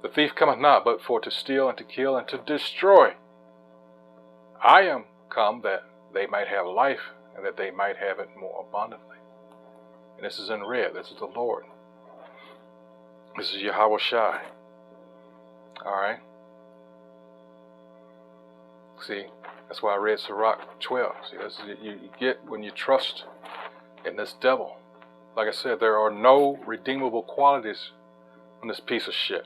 The thief cometh not but for to steal and to kill and to destroy. I am come that they might have life and that they might have it more abundantly. And this is in red. This is the Lord. This is Yahweh Shai. Alright? See, that's why I read Sirach 12. See, this is you get when you trust in this devil. Like I said, there are no redeemable qualities on this piece of shit.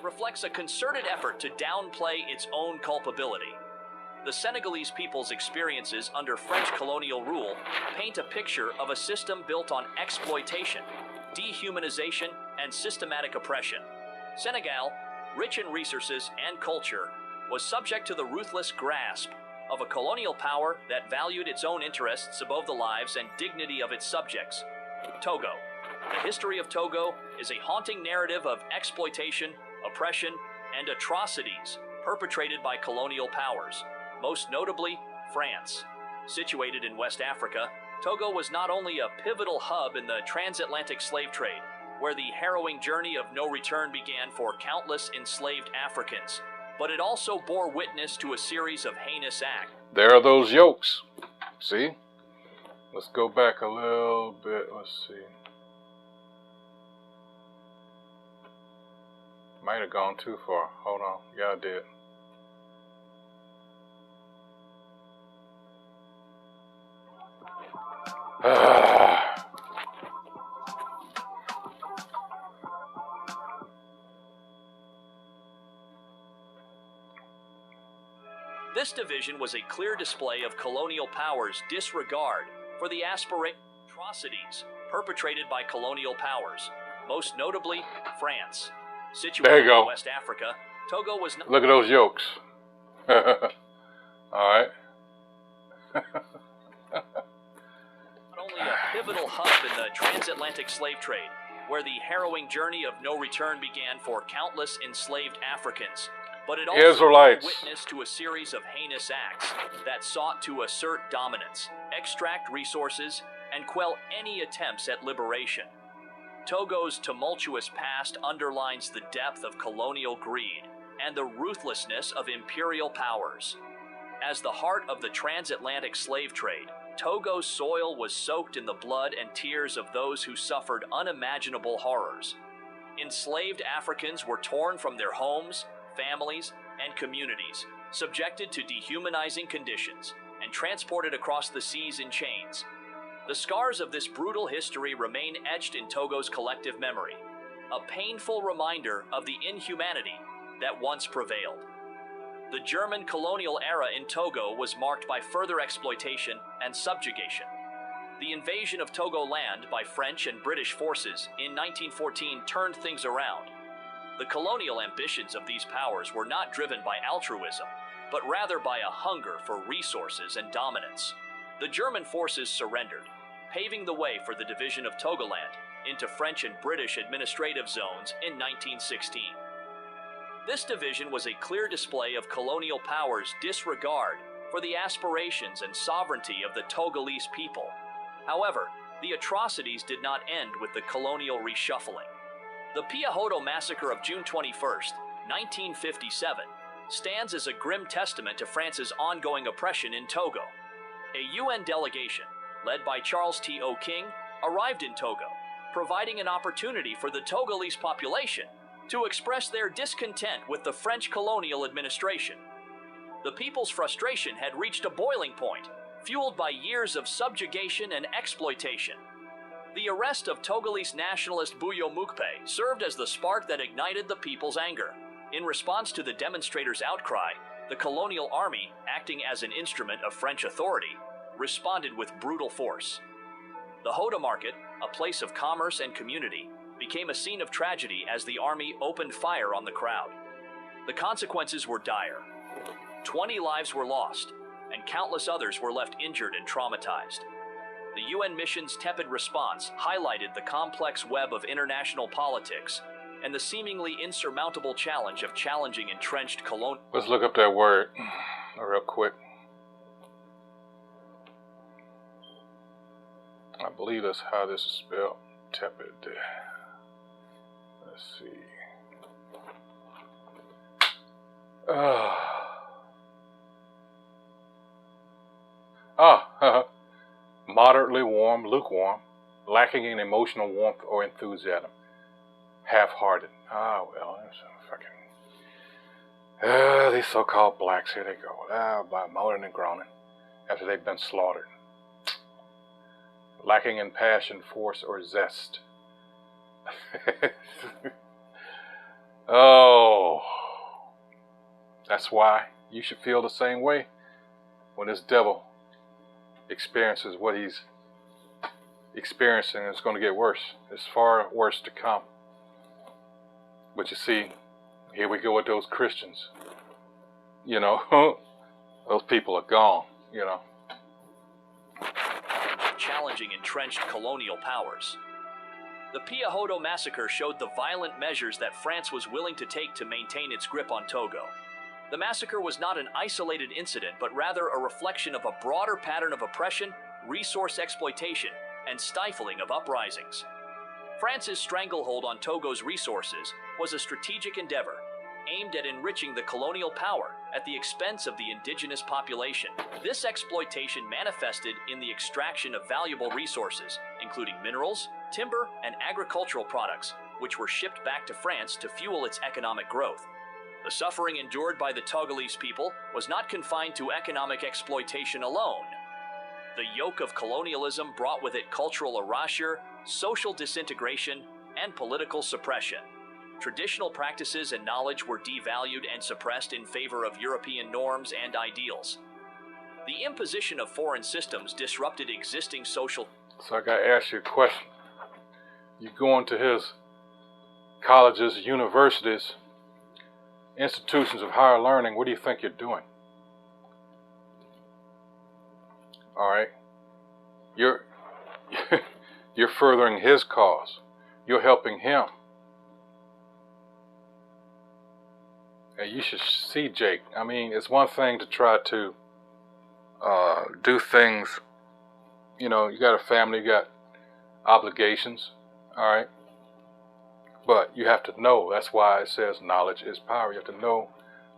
reflects a concerted effort to downplay its own culpability. the Senegalese people's experiences under French colonial rule paint a picture of a system built on exploitation, dehumanization, and systematic oppression. Senegal, rich in resources and culture, was subject to the ruthless grasp of a colonial power that valued its own interests above the lives and dignity of its subjects. Togo. The history of Togo is a haunting narrative of exploitation, oppression, and atrocities perpetrated by colonial powers, most notably France. Situated in West Africa, Togo was not only a pivotal hub in the transatlantic slave trade, where the harrowing journey of no return began for countless enslaved Africans, but it also bore witness to a series of heinous acts. There are those yolks. See? Let's go back a little bit. Let's see. Might have gone too far. Hold on. Yeah, I did. This division was a clear display of colonial power's disregard for the atrocities perpetrated by colonial powers, most notably France. Situated in West Africa, Togo was not... Look at those yolks. Alright. not only a pivotal hub in the transatlantic slave trade, where the harrowing journey of no return began for countless enslaved Africans, but it also Israelites. bore witness to a series of heinous acts that sought to assert dominance, extract resources, and quell any attempts at liberation. Togo's tumultuous past underlines the depth of colonial greed and the ruthlessness of imperial powers. As the heart of the transatlantic slave trade, Togo's soil was soaked in the blood and tears of those who suffered unimaginable horrors. Enslaved Africans were torn from their homes, families, and communities, subjected to dehumanizing conditions, and transported across the seas in chains. The scars of this brutal history remain etched in Togo's collective memory, a painful reminder of the inhumanity that once prevailed. The German colonial era in Togo was marked by further exploitation and subjugation. The invasion of Togoland by French and British forces in 1914 turned things around. The colonial ambitions of these powers were not driven by altruism, but rather by a hunger for resources and dominance. The German forces surrendered, paving the way for the division of Togoland into French and British administrative zones in 1916. This division was a clear display of colonial power's disregard for the aspirations and sovereignty of the Togolese people. However, the atrocities did not end with the colonial reshuffling. The Piahodo massacre of June 21, 1957, stands as a grim testament to France's ongoing oppression in Togo. A UN delegation, led by Charles T. O. King, arrived in Togo, providing an opportunity for the Togolese population to express their discontent with the French colonial administration. The people's frustration had reached a boiling point, fueled by years of subjugation and exploitation. The arrest of Togolese nationalist Buyo Mukpe served as the spark that ignited the people's anger. In response to the demonstrators' outcry, the colonial army, acting as an instrument of French authority, responded with brutal force. The Hoda market, a place of commerce and community, became a scene of tragedy as the army opened fire on the crowd. The consequences were dire. 20 lives were lost, and countless others were left injured and traumatized. The UN mission's tepid response highlighted the complex web of international politics and the seemingly insurmountable challenge of challenging entrenched colonial... Let's look up that word real quick. I believe that's how this is spelled. Tepid. Let's see. Moderately warm, lukewarm, lacking in emotional warmth or enthusiasm, half-hearted. Well, fucking. These so-called blacks, here they go. By moaning and groaning after they've been slaughtered. Lacking in passion, force, or zest. Oh, that's why you should feel the same way when this devil experiences what he's experiencing, it's going to get worse. It's far worse to come. But you see, here we go with those Christians. You know, those people are gone, you know. Challenging entrenched colonial powers. The Piahodo massacre showed the violent measures that France was willing to take to maintain its grip on Togo. The massacre was not an isolated incident, but rather a reflection of a broader pattern of oppression, resource exploitation, and stifling of uprisings. France's stranglehold on Togo's resources was a strategic endeavor aimed at enriching the colonial power at the expense of the indigenous population. This exploitation manifested in the extraction of valuable resources, including minerals, timber, and agricultural products, which were shipped back to France to fuel its economic growth. The suffering endured by the Togolese people was not confined to economic exploitation alone. The yoke of colonialism brought with it cultural erasure, social disintegration, and political suppression. Traditional practices and knowledge were devalued and suppressed in favor of European norms and ideals. The imposition of foreign systems disrupted existing social... So I got to ask you a question. You go into his colleges, universities, institutions of higher learning, what do you think you're doing? All right? You're furthering his cause. You're helping him. And you should see, Jake. I mean, it's one thing to try to do things. You know, you got a family, you got obligations, all right? But you have to know. That's why it says knowledge is power. You have to know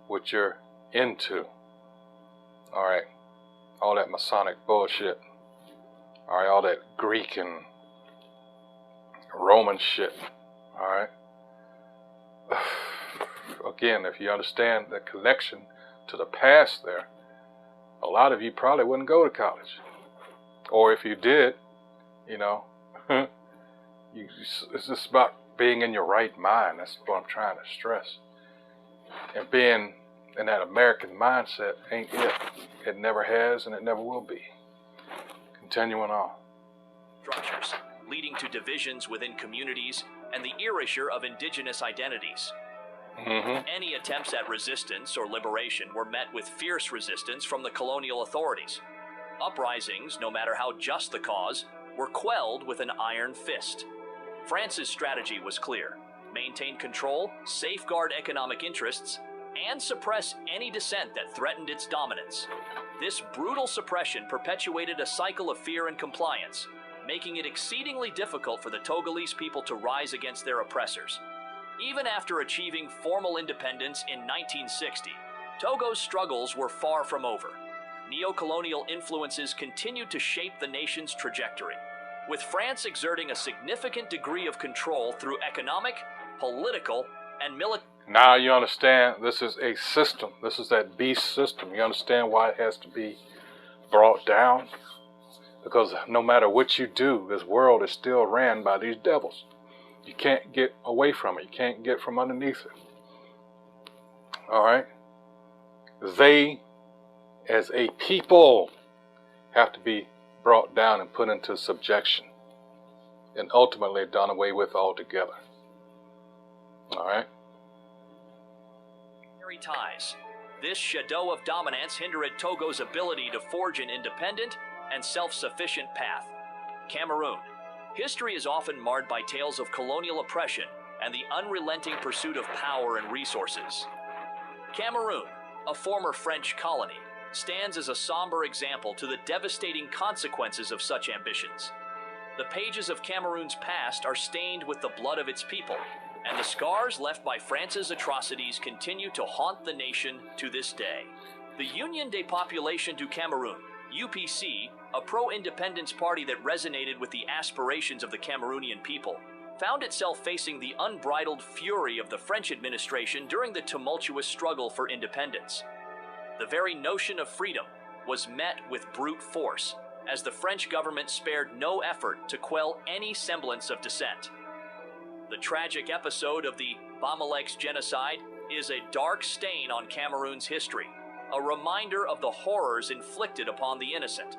what you're into, all right? All that Masonic bullshit, all right? All that Greek and Roman shit, all right? Again, if you understand the connection to the past there, a lot of you probably wouldn't go to college. Or if you did, you know, it's just about being in your right mind. That's what I'm trying to stress. And being in that American mindset ain't it. It never has and it never will be. Continuing on. Structures, leading to divisions within communities and the erasure of indigenous identities. Any attempts at resistance or liberation were met with fierce resistance from the colonial authorities. Uprisings, no matter how just the cause, were quelled with an iron fist. France's strategy was clear: maintain control, safeguard economic interests, and suppress any dissent that threatened its dominance. This brutal suppression perpetuated a cycle of fear and compliance, making it exceedingly difficult for the Togolese people to rise against their oppressors. Even after achieving formal independence in 1960, Togo's struggles were far from over. Neo-colonial influences continued to shape the nation's trajectory, with France exerting a significant degree of control through economic, political, and military. Now you understand this is a system. This is that beast system. You understand why it has to be brought down? Because no matter what you do, this world is still ran by these devils. You can't get away from it. You can't get from underneath it. All right? They, as a people, have to be brought down and put into subjection and ultimately done away with altogether. All right? Ties. This shadow of dominance hindered Togo's ability to forge an independent and self-sufficient path. Cameroon. History is often marred by tales of colonial oppression and the unrelenting pursuit of power and resources. Cameroon, a former French colony, stands as a somber example to the devastating consequences of such ambitions. The pages of Cameroon's past are stained with the blood of its people, and the scars left by France's atrocities continue to haunt the nation to this day. The Union des Populations du Cameroun, UPC, a pro-independence party that resonated with the aspirations of the Cameroonian people, found itself facing the unbridled fury of the French administration during the tumultuous struggle for independence. The very notion of freedom was met with brute force, as the French government spared no effort to quell any semblance of dissent. The tragic episode of the Bamaleks genocide is a dark stain on Cameroon's history, a reminder of the horrors inflicted upon the innocent.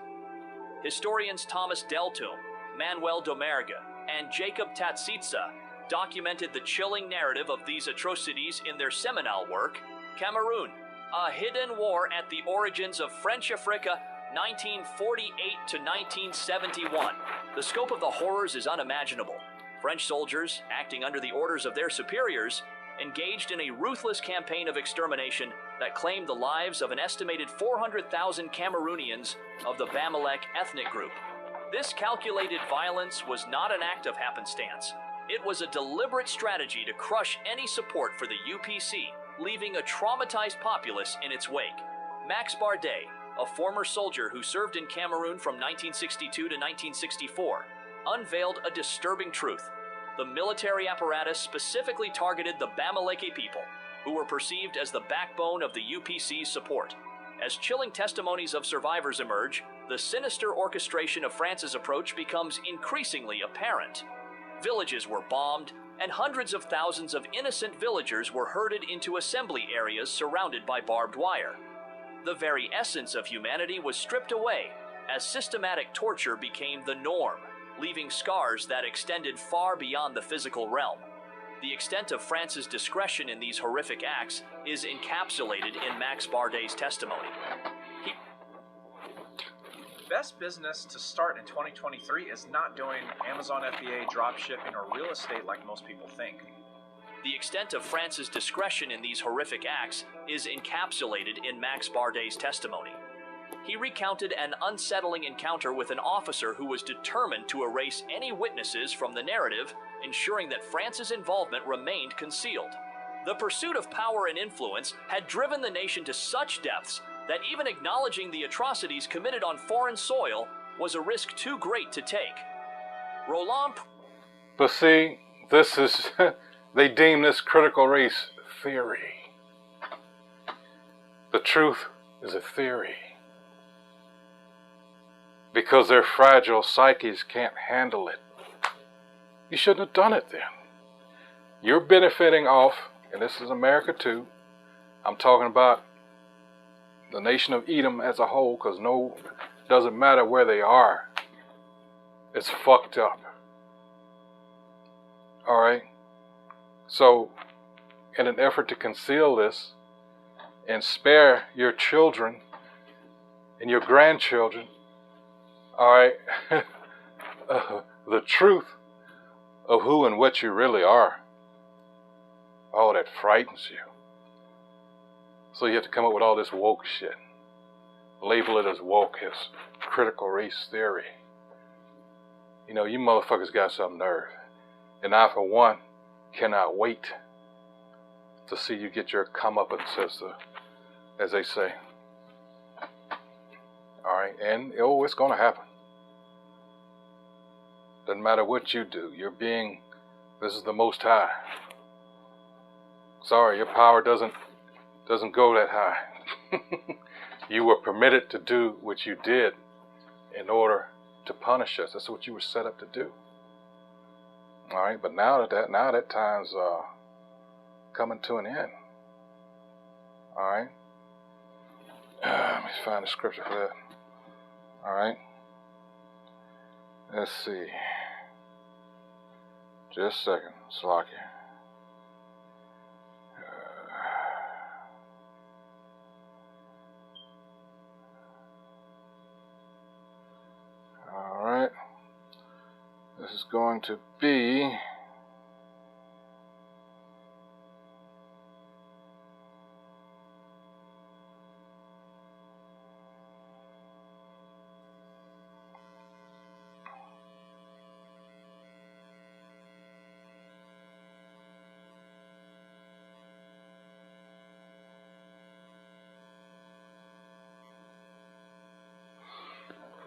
Historians Thomas Deltour, Manuel Domergue, and Jacob Tatsitsa documented the chilling narrative of these atrocities in their seminal work, Cameroon, A Hidden War at the Origins of French Africa, 1948 to 1971. The scope of the horrors is unimaginable. French soldiers, acting under the orders of their superiors, engaged in a ruthless campaign of extermination that claimed the lives of an estimated 400,000 Cameroonians of the Bamileke ethnic group. This calculated violence was not an act of happenstance. It was a deliberate strategy to crush any support for the UPC, leaving a traumatized populace in its wake. Max Bardet, a former soldier who served in Cameroon from 1962 to 1964, unveiled a disturbing truth. The military apparatus specifically targeted the Bamileke people, who were perceived as the backbone of the UPC's support. As chilling testimonies of survivors emerge, the sinister orchestration of France's approach becomes increasingly apparent. Villages were bombed, and hundreds of thousands of innocent villagers were herded into assembly areas surrounded by barbed wire. The very essence of humanity was stripped away, as systematic torture became the norm, leaving scars that extended far beyond the physical realm. The extent of France's discretion in these horrific acts is encapsulated in Max Bardet's testimony. Best business to start in 2023 is not doing Amazon FBA dropshipping or real estate like most people think. The extent of France's discretion in these horrific acts is encapsulated in Max Bardet's testimony. He recounted an unsettling encounter with an officer who was determined to erase any witnesses from the narrative, ensuring that France's involvement remained concealed. The pursuit of power and influence had driven the nation to such depths that even acknowledging the atrocities committed on foreign soil was a risk too great to take. Roland... But see, this is, they deem this critical race theory. The truth is a theory. Because their fragile psyches can't handle it. You shouldn't have done it then. You're benefiting off, and this is America too. I'm talking about the nation of Edom as a whole, because doesn't matter where they are. It's fucked up. Alright? So, in an effort to conceal this and spare your children and your grandchildren, alright, the truth of who and what you really are, oh, that frightens you. So you have to come up with all this woke shit. Label it as woke, as critical race theory. You know, you motherfuckers got some nerve. And I, for one, cannot wait to see you get your comeuppance, as they say. Alright, and it's gonna happen. Doesn't matter what you do, this is the Most High. Sorry, your power doesn't go that high. You were permitted to do what you did in order to punish us. That's what you were set up to do. All right, but now that time's coming to an end. All right. Let me find the scripture for that. All right. Let's see. Just a second, Slocky. Alright, this is going to be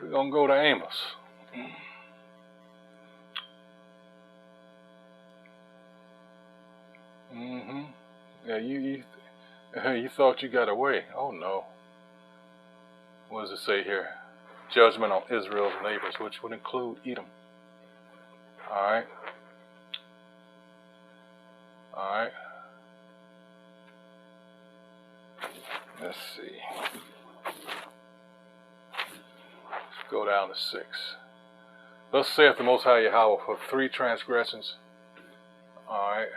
we're going to go to Amos. Yeah, you thought you got away. Oh no. What does it say here? Judgment on Israel's neighbors, which would include Edom. Alright. Alright. Let's see. go down to 6. Thus saith the Most High Yahweh, for 3 transgressions. Alright.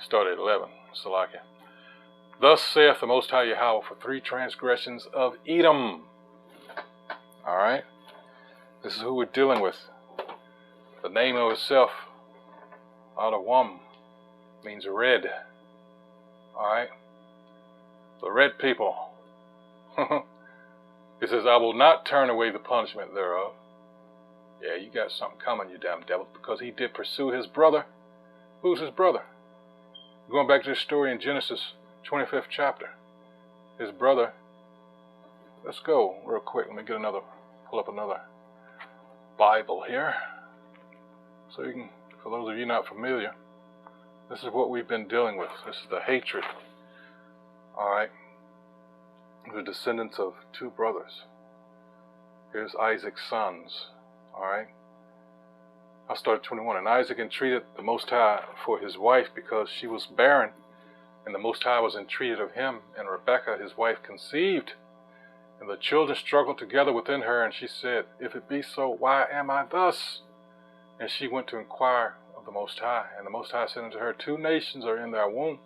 Start at 11. Salakia. Thus saith the Most High Yahweh, for 3 transgressions of Edom. Alright. This is who we're dealing with. The name of itself, Adawam, means red. Alright. The red people. It says, I will not turn away the punishment thereof. Yeah, you got something coming, you damn devil, because he did pursue his brother. Who's his brother? Going back to the story in Genesis 25th chapter. His brother. Let's go real quick. Let me get pull up another Bible here. So you can, for those of you not familiar, this is what we've been dealing with. This is the hatred. Alright. The descendants of 2 brothers. Here's Isaac's sons. Alright. I'll start at 21. And Isaac entreated the Most High for his wife because she was barren. And the Most High was entreated of him. And Rebekah, his wife, conceived. And the children struggled together within her. And she said, if it be so, why am I thus? And she went to inquire of the Most High. And the Most High said unto her, 2 nations are in thy womb,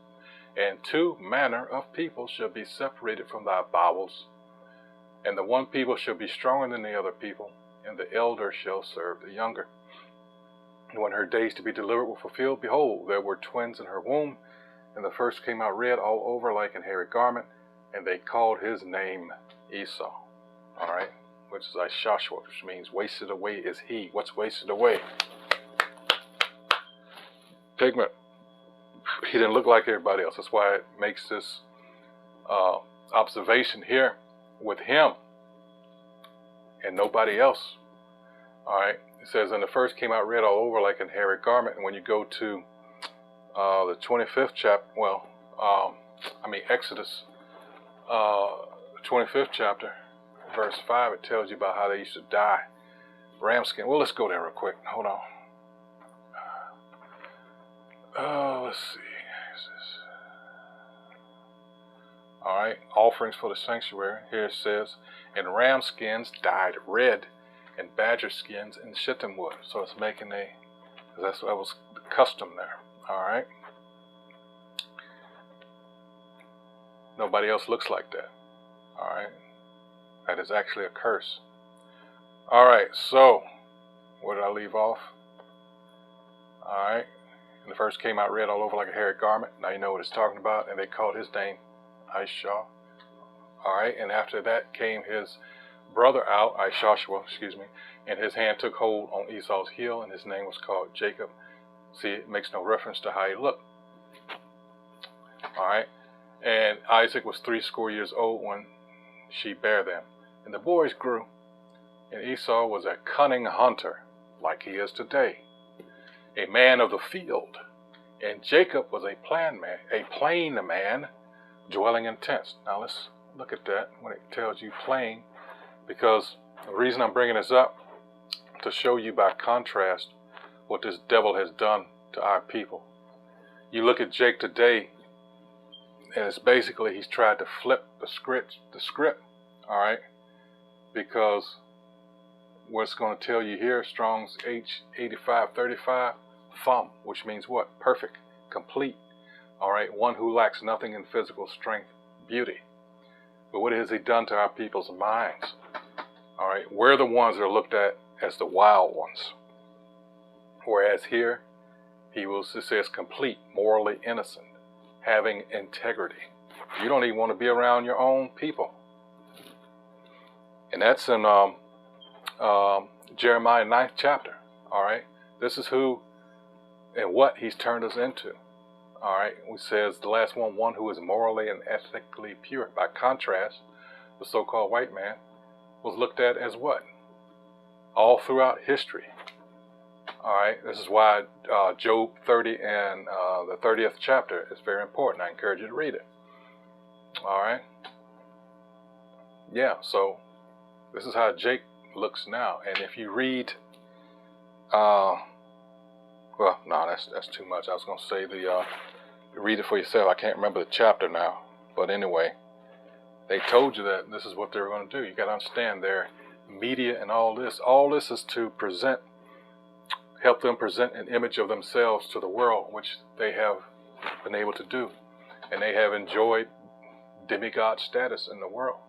and 2 manner of people shall be separated from thy bowels. And the one people shall be stronger than the other people, and the elder shall serve the younger. And when her days to be delivered were fulfilled, behold, there were twins in her womb, and the first came out red all over like an hairy garment, and they called his name Esau. Alright, which is Ishashua, which means wasted away is he. What's wasted away? Pigment. He didn't look like everybody else. That's why it makes this observation here with him and nobody else. Alright, it says, and the first came out red all over like a hairy garment. And when you go to the 25th chapter, Exodus, 25th chapter, verse 5, it tells you about how they used to dye ram skin. Well, let's go there real quick. Hold on. Let's see. Alright, offerings for the sanctuary. Here it says, and ram skins dyed red, and badger skins in shittim wood. So it's making that was the custom there. Alright. Nobody else looks like that. Alright. That is actually a curse. Alright, so where did I leave off? Alright. And the first came out red all over like a hairy garment. Now you know what it's talking about. And they called his name Ishah. Alright, and after that came his brother out, Ishashua, and his hand took hold on Esau's heel, and his name was called Jacob. See, it makes no reference to how he looked. Alright, and Isaac was 80 years old when she bare them. And the boys grew, and Esau was a cunning hunter, like he is today, a man of the field. And Jacob was a plain man, dwelling in tents. Now let's look at that when it tells you plain, because the reason I'm bringing this up, to show you by contrast what this devil has done to our people. You look at Jake today, and it's basically he's tried to flip the script, alright, because what's going to tell you here, Strong's H8535, fam, which means what? Perfect, complete. Alright, one who lacks nothing in physical strength, beauty. But what has he done to our people's minds? Alright, we're the ones that are looked at as the wild ones. Whereas here, it says complete, morally innocent, having integrity. You don't even want to be around your own people. And that's in Jeremiah 9th chapter. Alright, this is who and what he's turned us into. Alright, it says the last one who is morally and ethically pure. By contrast, the so-called white man was looked at as what? All throughout history. Alright, this is why Job 30 and the 30th chapter is very important. I encourage you to read it. Alright. Yeah, so this is how Jake looks now. And if you read well, no, that's too much. I was going to say read it for yourself. I can't remember the chapter now. But anyway, they told you that this is what they were going to do. You got to understand their media and all this. All this is to help them present an image of themselves to the world, which they have been able to do. And they have enjoyed demigod status in the world.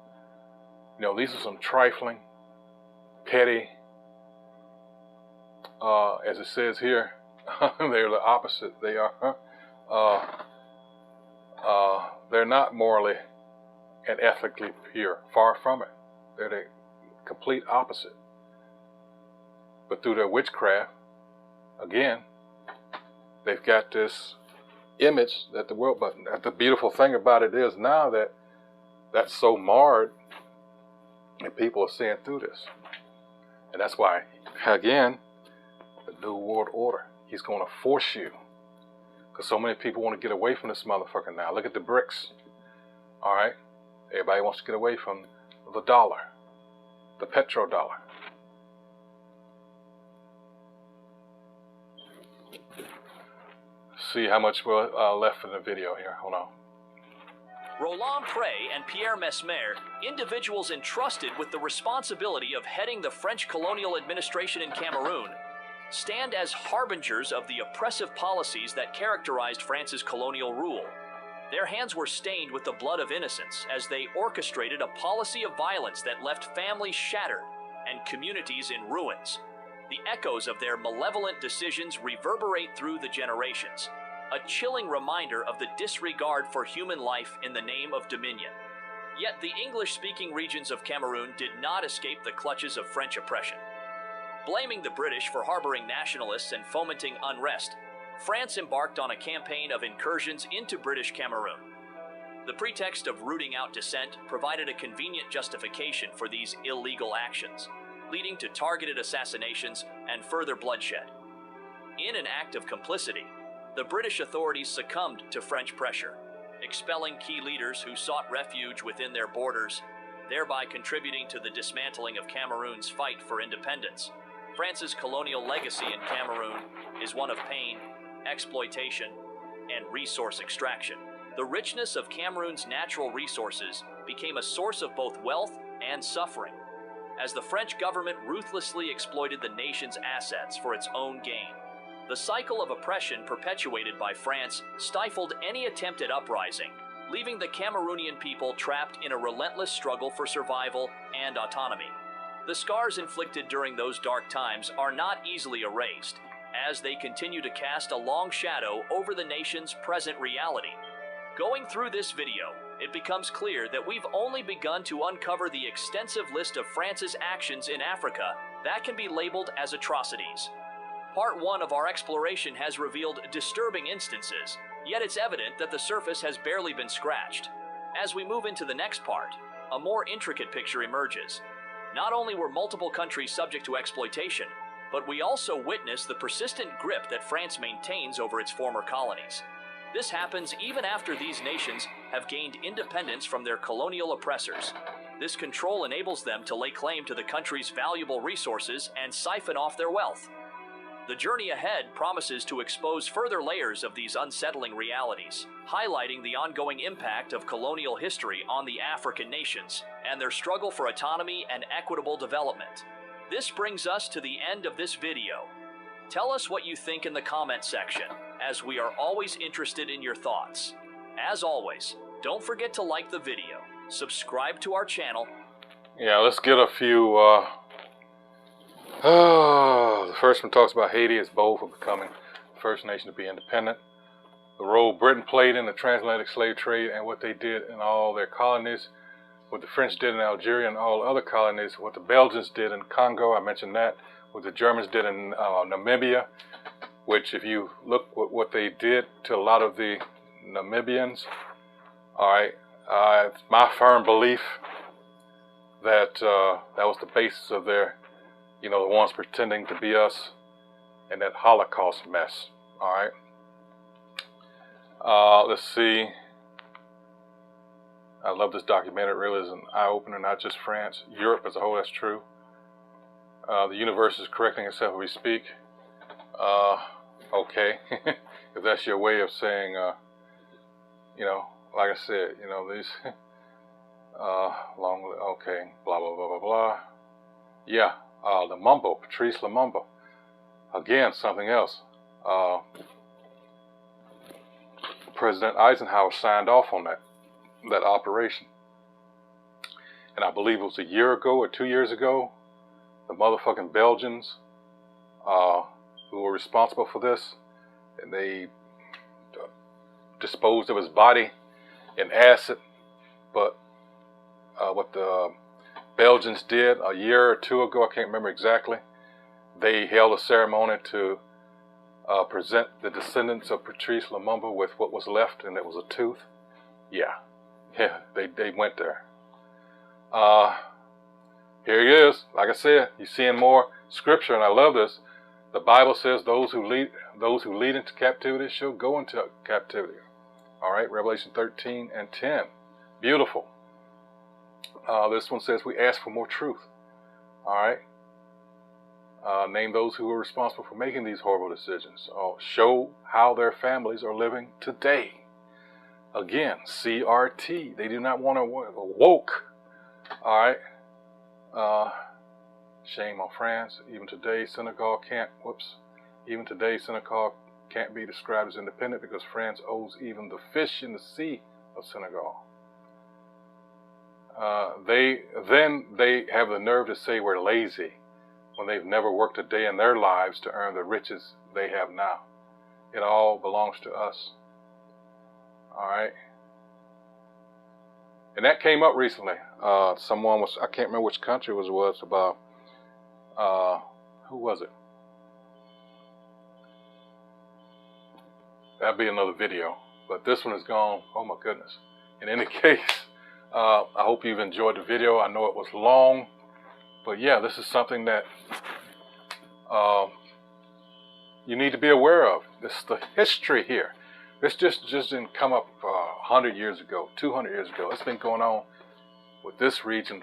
You know, these are some trifling, petty, as it says here, they're the opposite. They are, they're not morally and ethically pure. Far from it. They're the complete opposite. But through their witchcraft, again, they've got this image that the world, but the beautiful thing about it is now that that's so marred and people are seeing through this. And that's why, again, the New World Order, he's going to force you, because so many people want to get away from this motherfucker now. Look at the BRICS. All right, everybody wants to get away from the dollar, the petrodollar. See how much we're left in the video here. Hold on. Roland Pré and Pierre Mesmer, individuals entrusted with the responsibility of heading the French colonial administration in Cameroon, stand as harbingers of the oppressive policies that characterized France's colonial rule. Their hands were stained with the blood of innocents as they orchestrated a policy of violence that left families shattered and communities in ruins. The echoes of their malevolent decisions reverberate through the generations, a chilling reminder of the disregard for human life in the name of dominion. Yet the English-speaking regions of Cameroon did not escape the clutches of French oppression. Blaming the British for harboring nationalists and fomenting unrest, France embarked on a campaign of incursions into British Cameroon. The pretext of rooting out dissent provided a convenient justification for these illegal actions, leading to targeted assassinations and further bloodshed. In an act of complicity, the British authorities succumbed to French pressure, expelling key leaders who sought refuge within their borders, thereby contributing to the dismantling of Cameroon's fight for independence. France's colonial legacy in Cameroon is one of pain, exploitation, and resource extraction. The richness of Cameroon's natural resources became a source of both wealth and suffering, as the French government ruthlessly exploited the nation's assets for its own gain. The cycle of oppression perpetuated by France stifled any attempt at uprising, leaving the Cameroonian people trapped in a relentless struggle for survival and autonomy. The scars inflicted during those dark times are not easily erased, as they continue to cast a long shadow over the nation's present reality. Going through this video, it becomes clear that we've only begun to uncover the extensive list of France's actions in Africa that can be labeled as atrocities. Part 1 of our exploration has revealed disturbing instances, yet it's evident that the surface has barely been scratched. As we move into the next part, a more intricate picture emerges. Not only were multiple countries subject to exploitation, but we also witness the persistent grip that France maintains over its former colonies. This happens even after these nations have gained independence from their colonial oppressors. This control enables them to lay claim to the country's valuable resources and siphon off their wealth. The journey ahead promises to expose further layers of these unsettling realities, highlighting the ongoing impact of colonial history on the African nations and their struggle for autonomy and equitable development. This brings us to the end of this video. Tell us what you think in the comment section, as we are always interested in your thoughts. As always, don't forget to like the video, subscribe to our channel. Yeah, let's get a few, the first one talks about Haiti as bold for becoming the first nation to be independent. The role Britain played in the transatlantic slave trade and what they did in all their colonies. What the French did in Algeria and all other colonies. What the Belgians did in Congo, I mentioned that. What the Germans did in Namibia, which if you look at what they did to a lot of the Namibians, all right, it's my firm belief that that was the basis of their, the ones pretending to be us and that Holocaust mess, all right? Let's see. I love this documentary. It really is an eye-opener, not just France. Europe as a whole, that's true. The universe is correcting itself as we speak. Okay, if that's your way of saying, you know, like I said, you know, these, okay, blah, blah, blah, blah, blah. Yeah, Lumumba, Patrice Lumumba. Again, something else. President Eisenhower signed off on that operation. And I believe it was a year ago or 2 years ago, the motherfucking Belgians who were responsible for this, and they disposed of his body in acid. But what the Belgians did a year or two ago, I can't remember exactly, they held a ceremony to present the descendants of Patrice Lumumba with what was left, and it was a tooth. Yeah, they went there. Here he is. Like I said, you're seeing more scripture, and I love this. The Bible says those who lead into captivity shall go into captivity. All right, Revelation 13 and 10. Beautiful. This one says we ask for more truth. All right. Name those who are responsible for making these horrible decisions. Show how their families are living today. Again, CRT. They do not want to woke. All right. Shame on France. Even today, Senegal can't be described as independent because France owns even the fish in the sea of Senegal. They have the nerve to say we're lazy when they've never worked a day in their lives to earn the riches they have now. It all belongs to us. All right. And that came up recently. Someone was, I can't remember which country it was about, who was it? That'd be another video. But this one is gone. Oh my goodness. In any case, I hope you've enjoyed the video. I know it was long, but yeah, this is something that you need to be aware of. This is the history here. This just didn't come up 100 years ago, 200 years ago. It's been going on with this region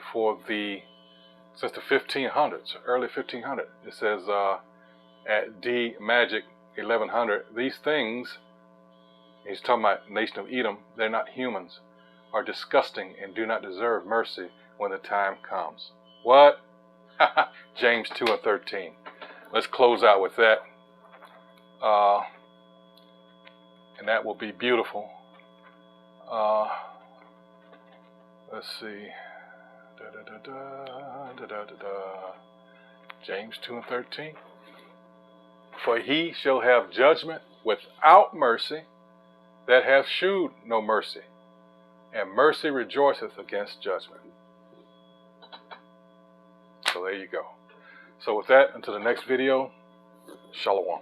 since the 1500s, early 1500s. It says at D Magic 1100, these things, he's talking about nation of Edom, they're not humans, are disgusting and do not deserve mercy when the time comes. What? James 2 and 13. Let's close out with that. And that will be beautiful. Let's see. James 2 and 13. For he shall have judgment without mercy that hath shewed no mercy, and mercy rejoiceth against judgment. So there you go. So with that, until the next video, Shalom.